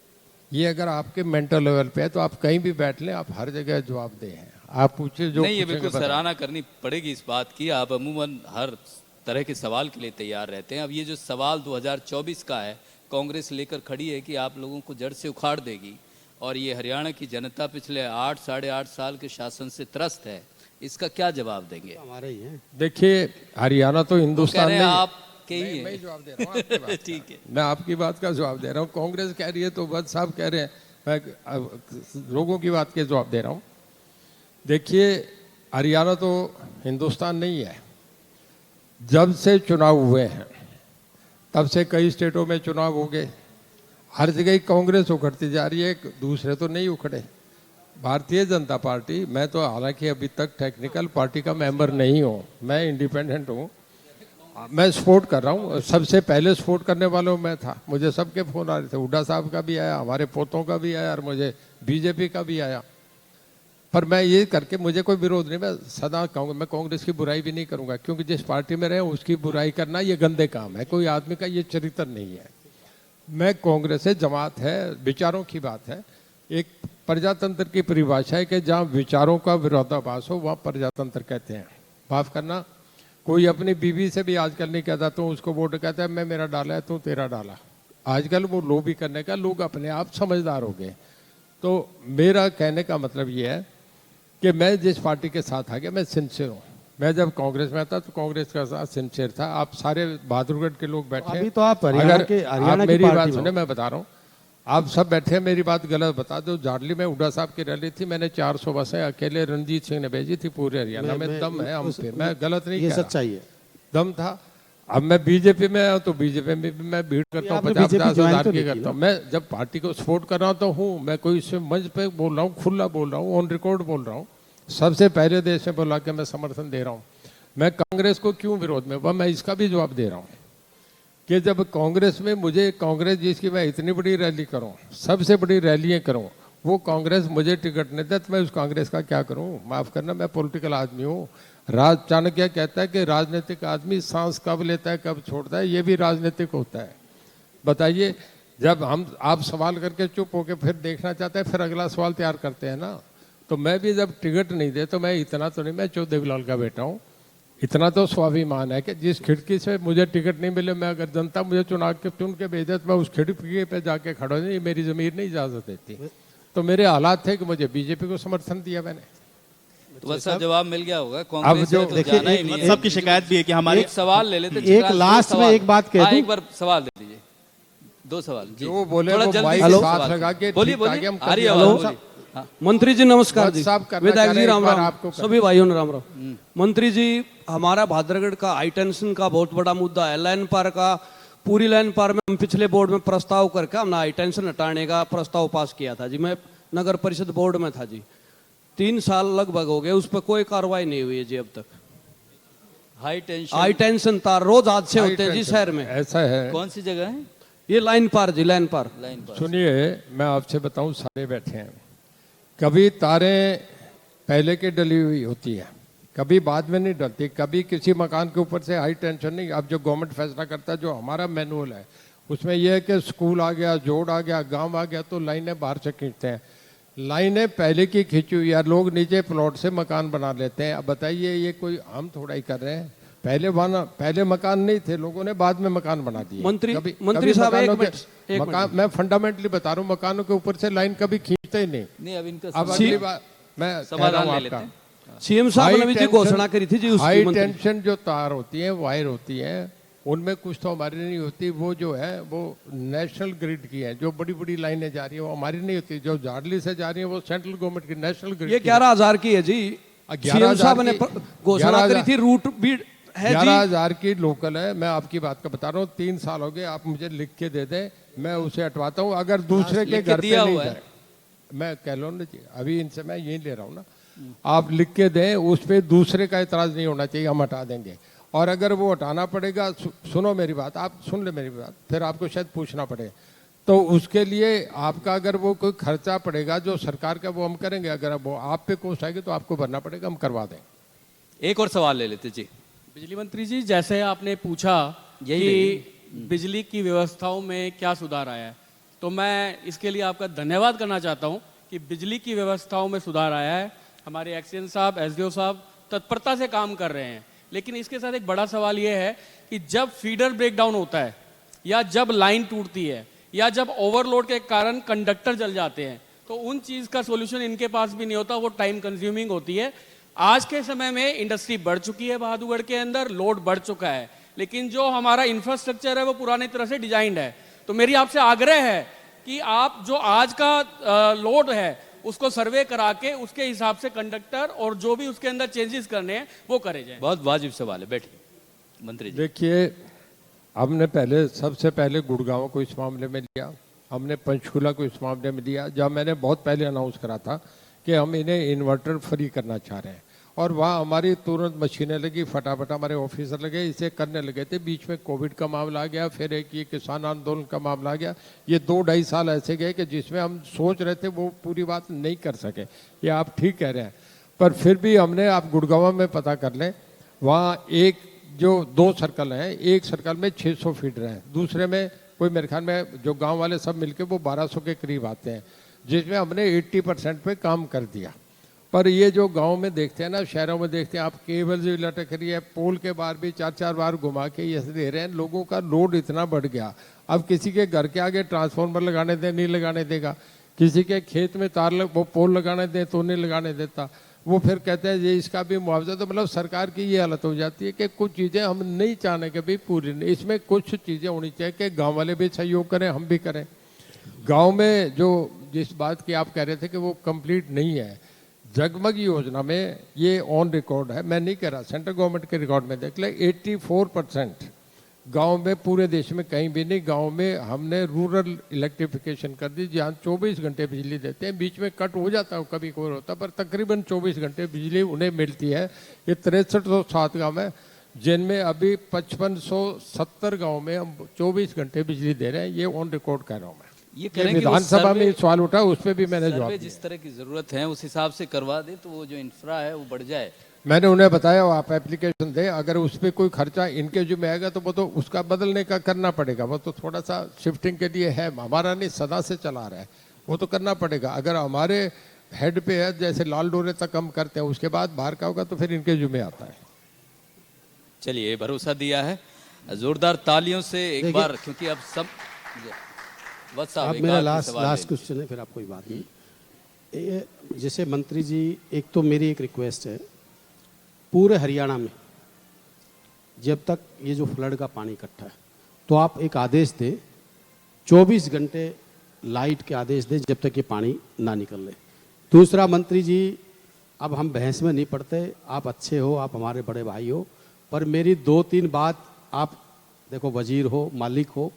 ये अगर आपके मेंटल लेवल पे है तो आप कहीं भी बैठ लें, आप हर जगह जवाब दे हैं। आप पूछिए जो नहीं, ये पूछेंगे बिल्कुल बताएं। सराहना करनी पड़ेगी इस बात की। आप अमूमन हर तरह के सवाल के लिए तैयार रहते हैं। अब ये जो सवाल 2024 का है, कांग्रेस लेकर खड़ी है कि आप लोगों को जड़ से उखाड़ देगी, और ये हरियाणा की जनता पिछले 8 साढ़े 8 साल के शासन से त्रस्त है, इसका क्या जवाब देंगे? हमारे ही हैं। देखिए, हरियाणा तो कह हिंदुस्तान रहे में हैं आप के ही मैं हैं। जवाब दे रहा हूँ आपकी बात का। ठीक है। मैं आपकी बात का जवाब दे रहा हूँ। कांग्रेस कह रही है तो वत्स साहब कह रहे हैं, मैं लोगों की बात के जवाब दे रहा हूँ। देखिए, हरियाणा तो हिंदुस्तान नहीं है। जब से चुनाव हुए हैं तब से कई स्टेटों में चुनाव हो गए, हर जगह ही कांग्रेस उखड़ती जा रही है, दूसरे तो नहीं उखड़े। भारतीय जनता पार्टी, मैं तो हालांकि अभी तक टेक्निकल पार्टी का मेंबर नहीं हूँ, मैं इंडिपेंडेंट हूँ, मैं सपोर्ट कर रहा हूँ। सबसे पहले सपोर्ट करने वालों में था, मुझे सबके फ़ोन आ रहे थे, हुड्डा साहब का भी आया, हमारे पोतों का भी आया, और मुझे बीजेपी का भी आया। पर मैं ये करके मुझे कोई विरोध नहीं, मैं सदा कहूँगा, मैं कांग्रेस की बुराई भी नहीं करूँगा, क्योंकि जिस पार्टी में रहे उसकी बुराई करना ये गंदे काम है, कोई आदमी का ये चरित्र नहीं है। मैं कांग्रेस से, जमात है, विचारों की बात है। एक प्रजातंत्र की परिभाषा है कि जहाँ विचारों का विरोधाभास हो वहाँ प्रजातंत्र कहते हैं। माफ़ करना, कोई अपनी बीवी से भी आजकल नहीं कहता तो उसको वोट कहता है मैं मेरा डाला है तू तेरा डाला। आजकल वो लोभी करने का, लोग अपने आप समझदार हो गए। तो मेरा कहने का मतलब ये है कि मैं जिस पार्टी के साथ आ गया, मैं सिंसियर हूँ। मैं जब कांग्रेस में था तो कांग्रेस के साथ सिंसियर था। आप सारे बहादुरगढ़ के लोग बैठे, अभी तो आप हरियाणा की मेरी बात पार्टी में सुने, हो। मैं बता रहा हूँ, आप सब बैठे हैं, मेरी बात गलत बता दो। जाडली में हुड्डा साहब की रैली थी, मैंने 400 बसें अकेले रणजीत सिंह ने भेजी थी पूरे हरियाणा में। दम है हम पे, मैं गलत नहीं ये कह रहा, सच्चाई है। दम था। अब मैं बीजेपी में आया तो बीजेपी में भी मैं भीड़ करता हूँ, आपने 50-50 BJP हजार तो की नहीं की करता हूँ। मैं जब पार्टी को सपोर्ट कर रहा तो हूँ, मैं कोई इससे मंच पे बोल रहा हूँ, खुला बोल रहा हूँ, ऑन रिकॉर्ड बोल रहा हूँ, सबसे पहले देश में बोला कि मैं समर्थन दे रहा हूँ। मैं कांग्रेस को क्यों विरोध में, वह मैं इसका भी जवाब दे रहा हूँ कि जब कांग्रेस में मुझे, कांग्रेस जिसकी मैं इतनी बड़ी रैली करूं, सबसे बड़ी रैलियां करूं, वो कांग्रेस मुझे टिकट नहीं देता तो मैं उस कांग्रेस का क्या करूं? माफ़ करना, मैं पॉलिटिकल आदमी हूं। चाणक्य कहता है कि राजनीतिक आदमी सांस कब लेता है कब छोड़ता है, ये भी राजनीतिक होता है। बताइए, जब आप सवाल करके चुप होके फिर देखना चाहते हैं, फिर अगला सवाल तैयार करते हैं ना। तो मैं भी जब टिकट नहीं दे तो मैं इतना तो नहीं, मैं चौधरी लाल का बेटा हूँ, इतना तो स्वाभिमान है कि जिस खिड़की से मुझे टिकट नहीं मिले, मैं अगर जनता मुझे चुन के भेजे तो मैं उस खिड़की पे जाके खड़ा हूं, ये मेरी ज़मीर नहीं इजाज़त देती। तो मेरे हालात थे कि मुझे बीजेपी को समर्थन दिया मैंने। तो बस जवाब मिल गया होगा। कांग्रेस जो है तो देखिए, जाना ही नहीं है। सबकी शिकायत भी है कि हमारे एक सवाल ले लेते। एक चित्रांश, दो लास्ट में सवाल। एक बात कह हाँ, दूं। एक बार सवाल दे दीजिए, 2 सवाल जी। जो बोले थोड़ा वो जल्दी माइक से साथ सवाल लगा के बोलिए ठीक बोलिए, आगे हम आ रही कर आवाज़, दिया। बोलिए। हाँ। मंत्री जी नमस्कार बहुत जी, साफ करना विधायक चाह जी रहे हैं, राम एक बार राम, आपको करना। सभी भाइयों ने राम राम। मंत्री जी, हमारा भादरगढ़ का हाई टेंशन का बहुत बड़ा मुद्दा है। लाइन पार का, पूरी लाइन पार में हम पिछले बोर्ड में प्रस्ताव करके हमने हाई टेंशन हटाने का प्रस्ताव पास किया था जी। मैं नगर परिषद बोर्ड में था जी, 3 साल लगभग हो गए, उस पर कोई कार्रवाई नहीं हुई है जी अब तक। हाई हाई टेंशन तार रोज हादसे होते हैं जी शहर में। ऐसा है, कौन सी जगह है? ये लाइन पार जी, लाइन पार। लाइन पर। सुनिए मैं आपसे बताऊं, सारे बैठे हैं, कभी तारें पहले की डली हुई होती है, कभी बाद में नहीं डलती, कभी किसी मकान के ऊपर से हाई टेंशन नहीं। अब जो गवर्नमेंट फैसला करता है, जो हमारा मैनुअल है उसमें यह है कि स्कूल आ गया, जोड़ आ गया, गांव आ गया तो लाइनें बाहर से खींचते हैं। लाइनें पहले की खींची हुई है, लोग नीचे प्लॉट से मकान बना लेते हैं। अब बताइए ये कोई हम थोड़ा ही कर रहे हैं? पहले मकान नहीं थे, लोगों ने बाद में मकान बना दिए। मंत्री कभी साहब, मकानों एक के- मकान, मैं फंडामेंटली बता रहा हूँ, मकानों के ऊपर से लाइन कभी खींचते ही नहीं। नहीं, अब इनका अब सवाल- अगली बार मैं कह रहा समाधान हूँ ले लेते आपका, हैं। सीएम साहब ने भी जी टेंशन- घोषणा करी थी जी उसकी। हाई मंत्री। टेंशन जो तार होती है, वायर होती है, उनमें कुछ तो हमारी नहीं होती। वो जो है वो नेशनल ग्रिड की है। जो बड़ी बड़ी लाइनें जा रही है वो हमारी नहीं होती। जो जाडली से जा रही है वो सेंट्रल गवर्नमेंट की नेशनल ग्रिड। ये 11,000 की है जी। 11,000 सीएम साहब ने की- घोषणा 11,000 करी थी, रूट भी है जी। 11,000 की लोकल है। मैं आपकी बात का बता रहा हूँ, 3 साल हो गए, आप मुझे लिख के दे दें, मैं उसे हटवाता हूँ। अगर दूसरे के लिख के घर पे दिया नहीं हुआ है। जाए, मैं कह लो ना जी, अभी इनसे मैं यही ले रहा हूँ ना, आप लिख के दें, उस पर दूसरे का इतराज नहीं होना चाहिए, हम हटा देंगे। और अगर वो हटाना पड़ेगा, सुनो मेरी बात, आप सुन ले मेरी बात, फिर आपको शायद पूछना पड़े, तो उसके लिए आपका अगर वो कोई खर्चा पड़ेगा जो सरकार का, वो हम करेंगे। अगर वो आप पे कॉस्ट आएगी तो आपको भरना पड़ेगा, हम करवा दें। एक और सवाल ले लेते जी। बिजली मंत्री जी, जैसे आपने पूछा यही कि बिजली की व्यवस्थाओं में क्या सुधार आया है, तो मैं इसके लिए आपका धन्यवाद करना चाहता हूं कि बिजली की व्यवस्थाओं में सुधार आया है। हमारे एक्सीएन साहब, एसडीओ साहब तत्परता से काम कर रहे हैं। लेकिन इसके साथ एक बड़ा सवाल यह है कि जब फीडर ब्रेकडाउन होता है, या जब लाइन टूटती है, या जब ओवरलोड के कारण कंडक्टर जल जाते हैं, तो उन चीज़ का सोल्यूशन इनके पास भी नहीं होता, वो टाइम कंज्यूमिंग होती है। आज के समय में इंडस्ट्री बढ़ चुकी है, बहादुरगढ़ के अंदर लोड बढ़ चुका है, लेकिन जो हमारा इंफ्रास्ट्रक्चर है वो पुरानी तरह से डिजाइंड है। तो मेरी आपसे आग्रह है कि आप जो आज का लोड है उसको सर्वे करा के उसके हिसाब से कंडक्टर और जो भी उसके अंदर चेंजेस करने हैं वो करे जाए। बहुत वाजिब सवाल है, बैठिए मंत्री जी। देखिए, हमने सबसे पहले गुड़गांव को इस मामले में लिया, हमने पंचकुला को इस मामले में लिया, जब मैंने बहुत पहले अनाउंस करा था कि हम इन्हें इन्वर्टर फ्री करना चाह रहे हैं। और वहाँ हमारी तुरंत मशीनें लगी, फटाफट हमारे ऑफिसर लगे, इसे करने लगे थे। बीच में कोविड का मामला आ गया, फिर एक ये किसान आंदोलन का मामला आ गया। ये 2-2.5 साल ऐसे गए कि जिसमें हम सोच रहे थे वो पूरी बात नहीं कर सके। ये आप ठीक कह रहे हैं, पर फिर भी हमने, आप गुड़गांव में पता कर लें, वहाँ एक जो 2 सर्कल हैं, एक सर्कल में 600 फीडर हैं, दूसरे में कोई मेरे ख्याल में जो गाँव वाले सब मिलके वो 1200 के करीब आते हैं, जिसमें हमने 80% पे काम कर दिया। पर ये जो गांव में देखते हैं ना, शहरों में देखते हैं आप, केबल भी लटक रही है, पोल के बाहर भी 4-4 बार घुमा के ये दे रहे हैं। लोगों का लोड इतना बढ़ गया, अब किसी के घर के आगे ट्रांसफार्मर लगाने दे, नहीं लगाने देगा, किसी के खेत में वो पोल लगाने दे तो नहीं लगाने देता, वो फिर कहते हैं ये इसका भी मुआवजा। तो मतलब सरकार की ये हालत हो जाती है कि कुछ चीज़ें हम नहीं चाहने के भी पूरी नहीं, इसमें कुछ चीज़ें होनी चाहिए कि गाँव वाले भी सहयोग करें, हम भी करें। गाँव में जो जिस बात की आप कह रहे थे कि वो कंप्लीट नहीं है, जगमग योजना में ये ऑन रिकॉर्ड है, मैं नहीं कह रहा, सेंट्रल गवर्नमेंट के रिकॉर्ड में देख ले, 84% गांव में, पूरे देश में कहीं भी नहीं, गांव में हमने रूरल इलेक्ट्रिफिकेशन कर दी, जहाँ 24 घंटे बिजली देते हैं। बीच में कट हो जाता है, कभी कोई होता, पर तकरीबन 24 घंटे बिजली उन्हें मिलती है। ये 6307 गाँव है, जिनमें अभी 5570 गाँव में हम 24 घंटे बिजली दे रहे हैं। ये ऑन रिकॉर्ड कह रहा हूँ मैं। ये कह रहे हैं कि वो विधानसभा में सर्वे- सवाल उठा, उस पर भी मैंने जवाब सर्वे दिया। जिस तरह की जरूरत है उस हिसाब से करवा दे तो वो जो इंफ्रा है वो बढ़ जाए। मैंने उन्हें बताया आप एप्लीकेशन दें, अगर उस पर कोई खर्चा इनके जो में आएगा तो वो तो उसका बदलने का करना पड़ेगा, वो तो थोड़ा सा शिफ्टिंग के लिए है, हमारा नहीं, सदा से चला रहा है, वो तो करना पड़ेगा। अगर हमारे हेड पे है, जैसे लाल डोरे तक हम करते हैं, उसके बाद बाहर का होगा तो फिर इनके जुम्मे आता है। चलिए भरोसा दिया है, जोरदार तालियों से एक देखिए- बार, क्योंकि अब सब वत्स साहब अब एक मेरा आखिरी सवाल लास्ट है। क्वेश्चन है, फिर आप कोई बात नहीं। ये जैसे मंत्री जी, एक तो मेरी एक रिक्वेस्ट है, पूरे हरियाणा में जब तक ये जो फ्लड का पानी इकट्ठा है, तो आप एक आदेश दें, 24 घंटे लाइट के आदेश दें जब तक ये पानी ना निकल ले। दूसरा, मंत्री जी, अब हम बहस में नहीं पड़ते, आप अच्छे हो, आप हमारे बड़े भाई हो, पर मेरी 2-3 बात, आप देखो वजीर हो, मालिक हो,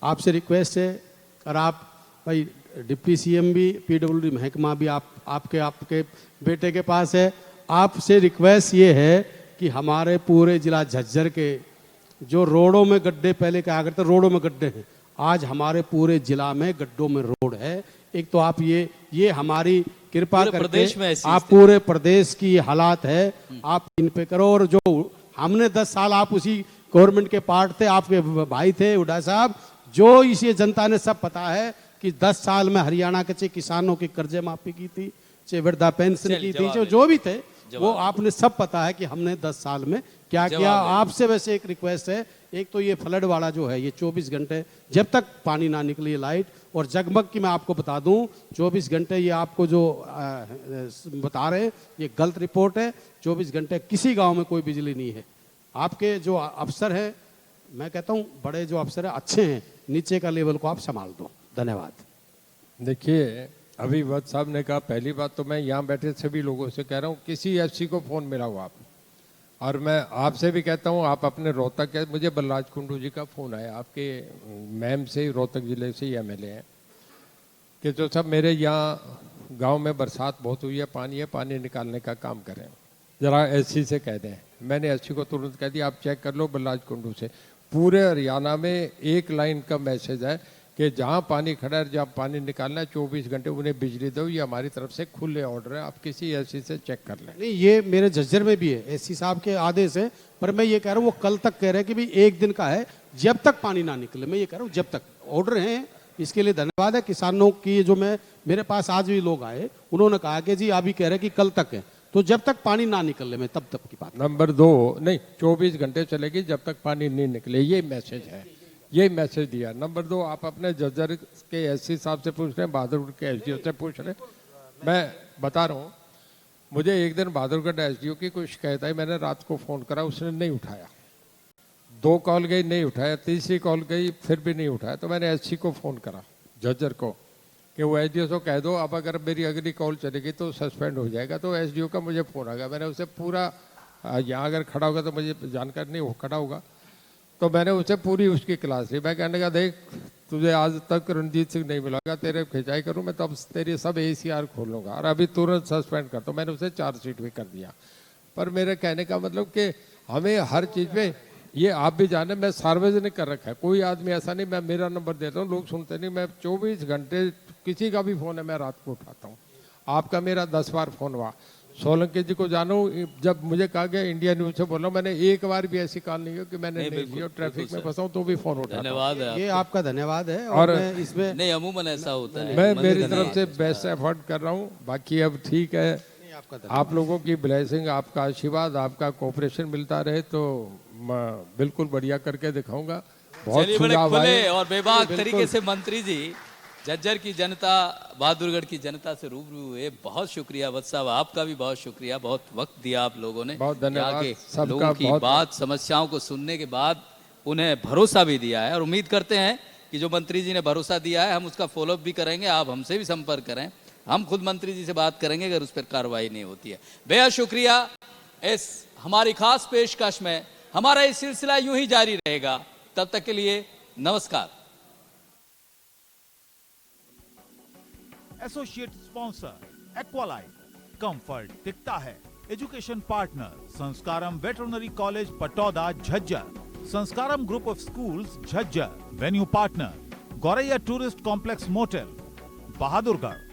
आपसे रिक्वेस्ट है, और आप भाई डिप्टी सीएम भी, पीडब्ल्यूडी महकमा भी आपके बेटे के पास है, आपसे रिक्वेस्ट ये है कि हमारे पूरे जिला झज्जर के जो रोडों में गड्ढे, पहले कहा करते रोडों में गड्ढे हैं, आज हमारे पूरे जिला में गड्ढों में रोड है। एक तो आप ये हमारी कृपा पूरे करके, प्रदेश में ऐसी आप स्थिति- पूरे प्रदेश की हालात है, आप इन पे करो। और जो हमने 10 साल, आप उसी गवर्नमेंट के पार्ट थे, आपके भाई थे हुड्डा साहब, जो इसे जनता ने सब पता है कि 10 साल में हरियाणा के चाहे किसानों की कर्जे माफी की थी, चाहे वृद्धा पेंशन चलिए, की थी, जवाब जो भी थे, जवाब वो आपने सब पता है कि हमने 10 साल में क्या जवाब किया। दे। आपसे वैसे एक रिक्वेस्ट है, एक तो ये फ्लड वाला जो है, ये 24 घंटे जब तक पानी ना निकले लाइट, और जगमग की मैं आपको बता दूं, 24 घंटे ये आपको जो बता रहे हैं, ये गलत रिपोर्ट है। 24 घंटे किसी गांव में कोई बिजली नहीं है। आपके जो अफसर हैं, मैं कहता हूं बड़े जो अफसर हैं अच्छे हैं, नीचे का लेवल को आप संभाल दो। धन्यवाद। देखिए, अभी वत्स साहब ने कहा, पहली बात तो मैं यहाँ बैठे सभी लोगों से कह रहा हूँ, किसी एफसी को फ़ोन मिलाओ आप, और मैं आपसे भी कहता हूँ, आप अपने रोहतक के, मुझे बलराज कुंडू जी का फ़ोन आया, आपके मैम से, रोहतक ज़िले से ही एमएलए हैं, कि जो सब मेरे यहाँ गांव में बरसात बहुत हुई है, पानी निकालने का काम करें, ज़रा एससी से कह दें। मैंने एससी को तुरंत कह दिया, आप चेक कर लो बलराज कुंडू से। पूरे हरियाणा में एक लाइन का मैसेज है कि जहाँ पानी खड़ा है, जहाँ पानी निकालना है, 24 घंटे उन्हें बिजली दो। ये हमारी तरफ से खुले ऑर्डर है, आप किसी एससी से चेक कर लें। नहीं, ये मेरे झज्जर में भी है, एससी साहब के आदेश है, पर मैं ये कह रहा हूँ, वो कल तक कह रहे हैं कि भाई 1 दिन का है, जब तक पानी ना निकले। मैं ये कह रहा हूँ जब तक ऑर्डर है, इसके लिए धन्यवाद है। किसानों की जो मेरे पास आज भी लोग आए, उन्होंने कहा कि जी अभी कह रहे हैं कि कल तक है, तो जब तक पानी ना निकले मैं तब तक की बात। नंबर 2, नहीं 24 घंटे चलेगी जब तक पानी नहीं निकले, ये मैसेज है, ये मैसेज दिया। नंबर 2, आप अपने जज्जर के एससी साहब से पूछ रहे हैं, बहादुरगढ़ के एसडीओ से पूछ रहे हैं। मैं बता रहा हूँ, मुझे एक दिन बहादुरगढ़ एसडीओ की कोई शिकायत आई, मैंने रात को फ़ोन करा, उसने नहीं उठाया। 2 कॉल गई, नहीं उठाया, तीसरी कॉल गई, फिर भी नहीं उठाया। तो मैंने एससी को फ़ोन करा, जज्जर को, कि वो एसडीओ को कह दो, अब अगर मेरी अगली कॉल चलेगी तो सस्पेंड हो जाएगा। तो एसडीओ का मुझे फ़ोन आ गया, मैंने उसे पूरा, यहाँ अगर खड़ा होगा तो मुझे जानकारी नहीं, वो खड़ा होगा, तो मैंने उसे पूरी उसकी क्लास ली। मैं कहने का, देख तुझे आज तक रणजीत सिंह नहीं मिलेगा, तेरे खिंचाई करूँ मैं, तब तेरी सब ACR खोल लूँगा, और अभी तुरंत सस्पेंड कर। तो मैंने उसे चार्जशीट भी कर दिया। पर मेरे कहने का मतलब कि हमें हर चीज़ पे, ये आप भी जाने, मैं सार्वजनिक कर रखा है, कोई आदमी ऐसा नहीं, मैं मेरा नंबर देता हूँ, लोग सुनते नहीं, मैं 24 घंटे किसी का भी फ़ोन है मैं रात को उठाता हूँ। आपका मेरा 10 बार फ़ोन हुआ। सोलंकी जी को जानो, जब मुझे कहा गया इंडिया न्यूज़ से बोला, मैंने एक बार भी ऐसी कॉल नहीं की कि मैंने नहीं की, और ट्रैफिक में फंसा हूँ तो भी फ़ोन उठाता हूँ। धन्यवाद है ये आपका धन्यवाद है। और मैं इसमें नहीं, अमूमन ऐसा होता है। मैं मेरी तरफ से बेस्ट एफर्ट कर रहा हूँ। बाकी अब ठीक है, आप लोगों की ब्लेसिंग, आपका आशीर्वाद, आपका कोऑपरेशन मिलता रहे तो मैं बिल्कुल बढ़िया करके दिखाऊंगा। बहुत चलिए, बड़े सुझाव खुले आए। और बेबाक तरीके से मंत्री जी झज्जर की जनता, बहादुरगढ़ की जनता से रूबरू हुए। बहुत शुक्रिया वत्स साहब, आपका भी बहुत शुक्रिया, बहुत वक्त दिया आप लोगों ने। बहुत धन्यवाद आगे सबका, लोगों की बहुत- बात, समस्याओं को सुनने के बाद उन्हें भरोसा भी दिया है, और उम्मीद करते हैं कि जो मंत्री जी ने भरोसा दिया है हम उसका फॉलोअप भी करेंगे। आप हमसे भी संपर्क करें, हम खुद मंत्री जी से बात करेंगे अगर उस पर कार्रवाई नहीं होती है। बेहद शुक्रिया। इस हमारी खास पेशकश में हमारा ये सिलसिला यूं ही जारी रहेगा। तब तक के लिए नमस्कार। एसोसिएट स्पॉन्सर एक्वालाइट, कंफर्ट दिखता है। Education partner Sanskaram veterinary college Patauda Jhajjar, Sanskaram group of schools Jhajjar. Venue partner Gauraiya tourist complex motel Bahadurgarh.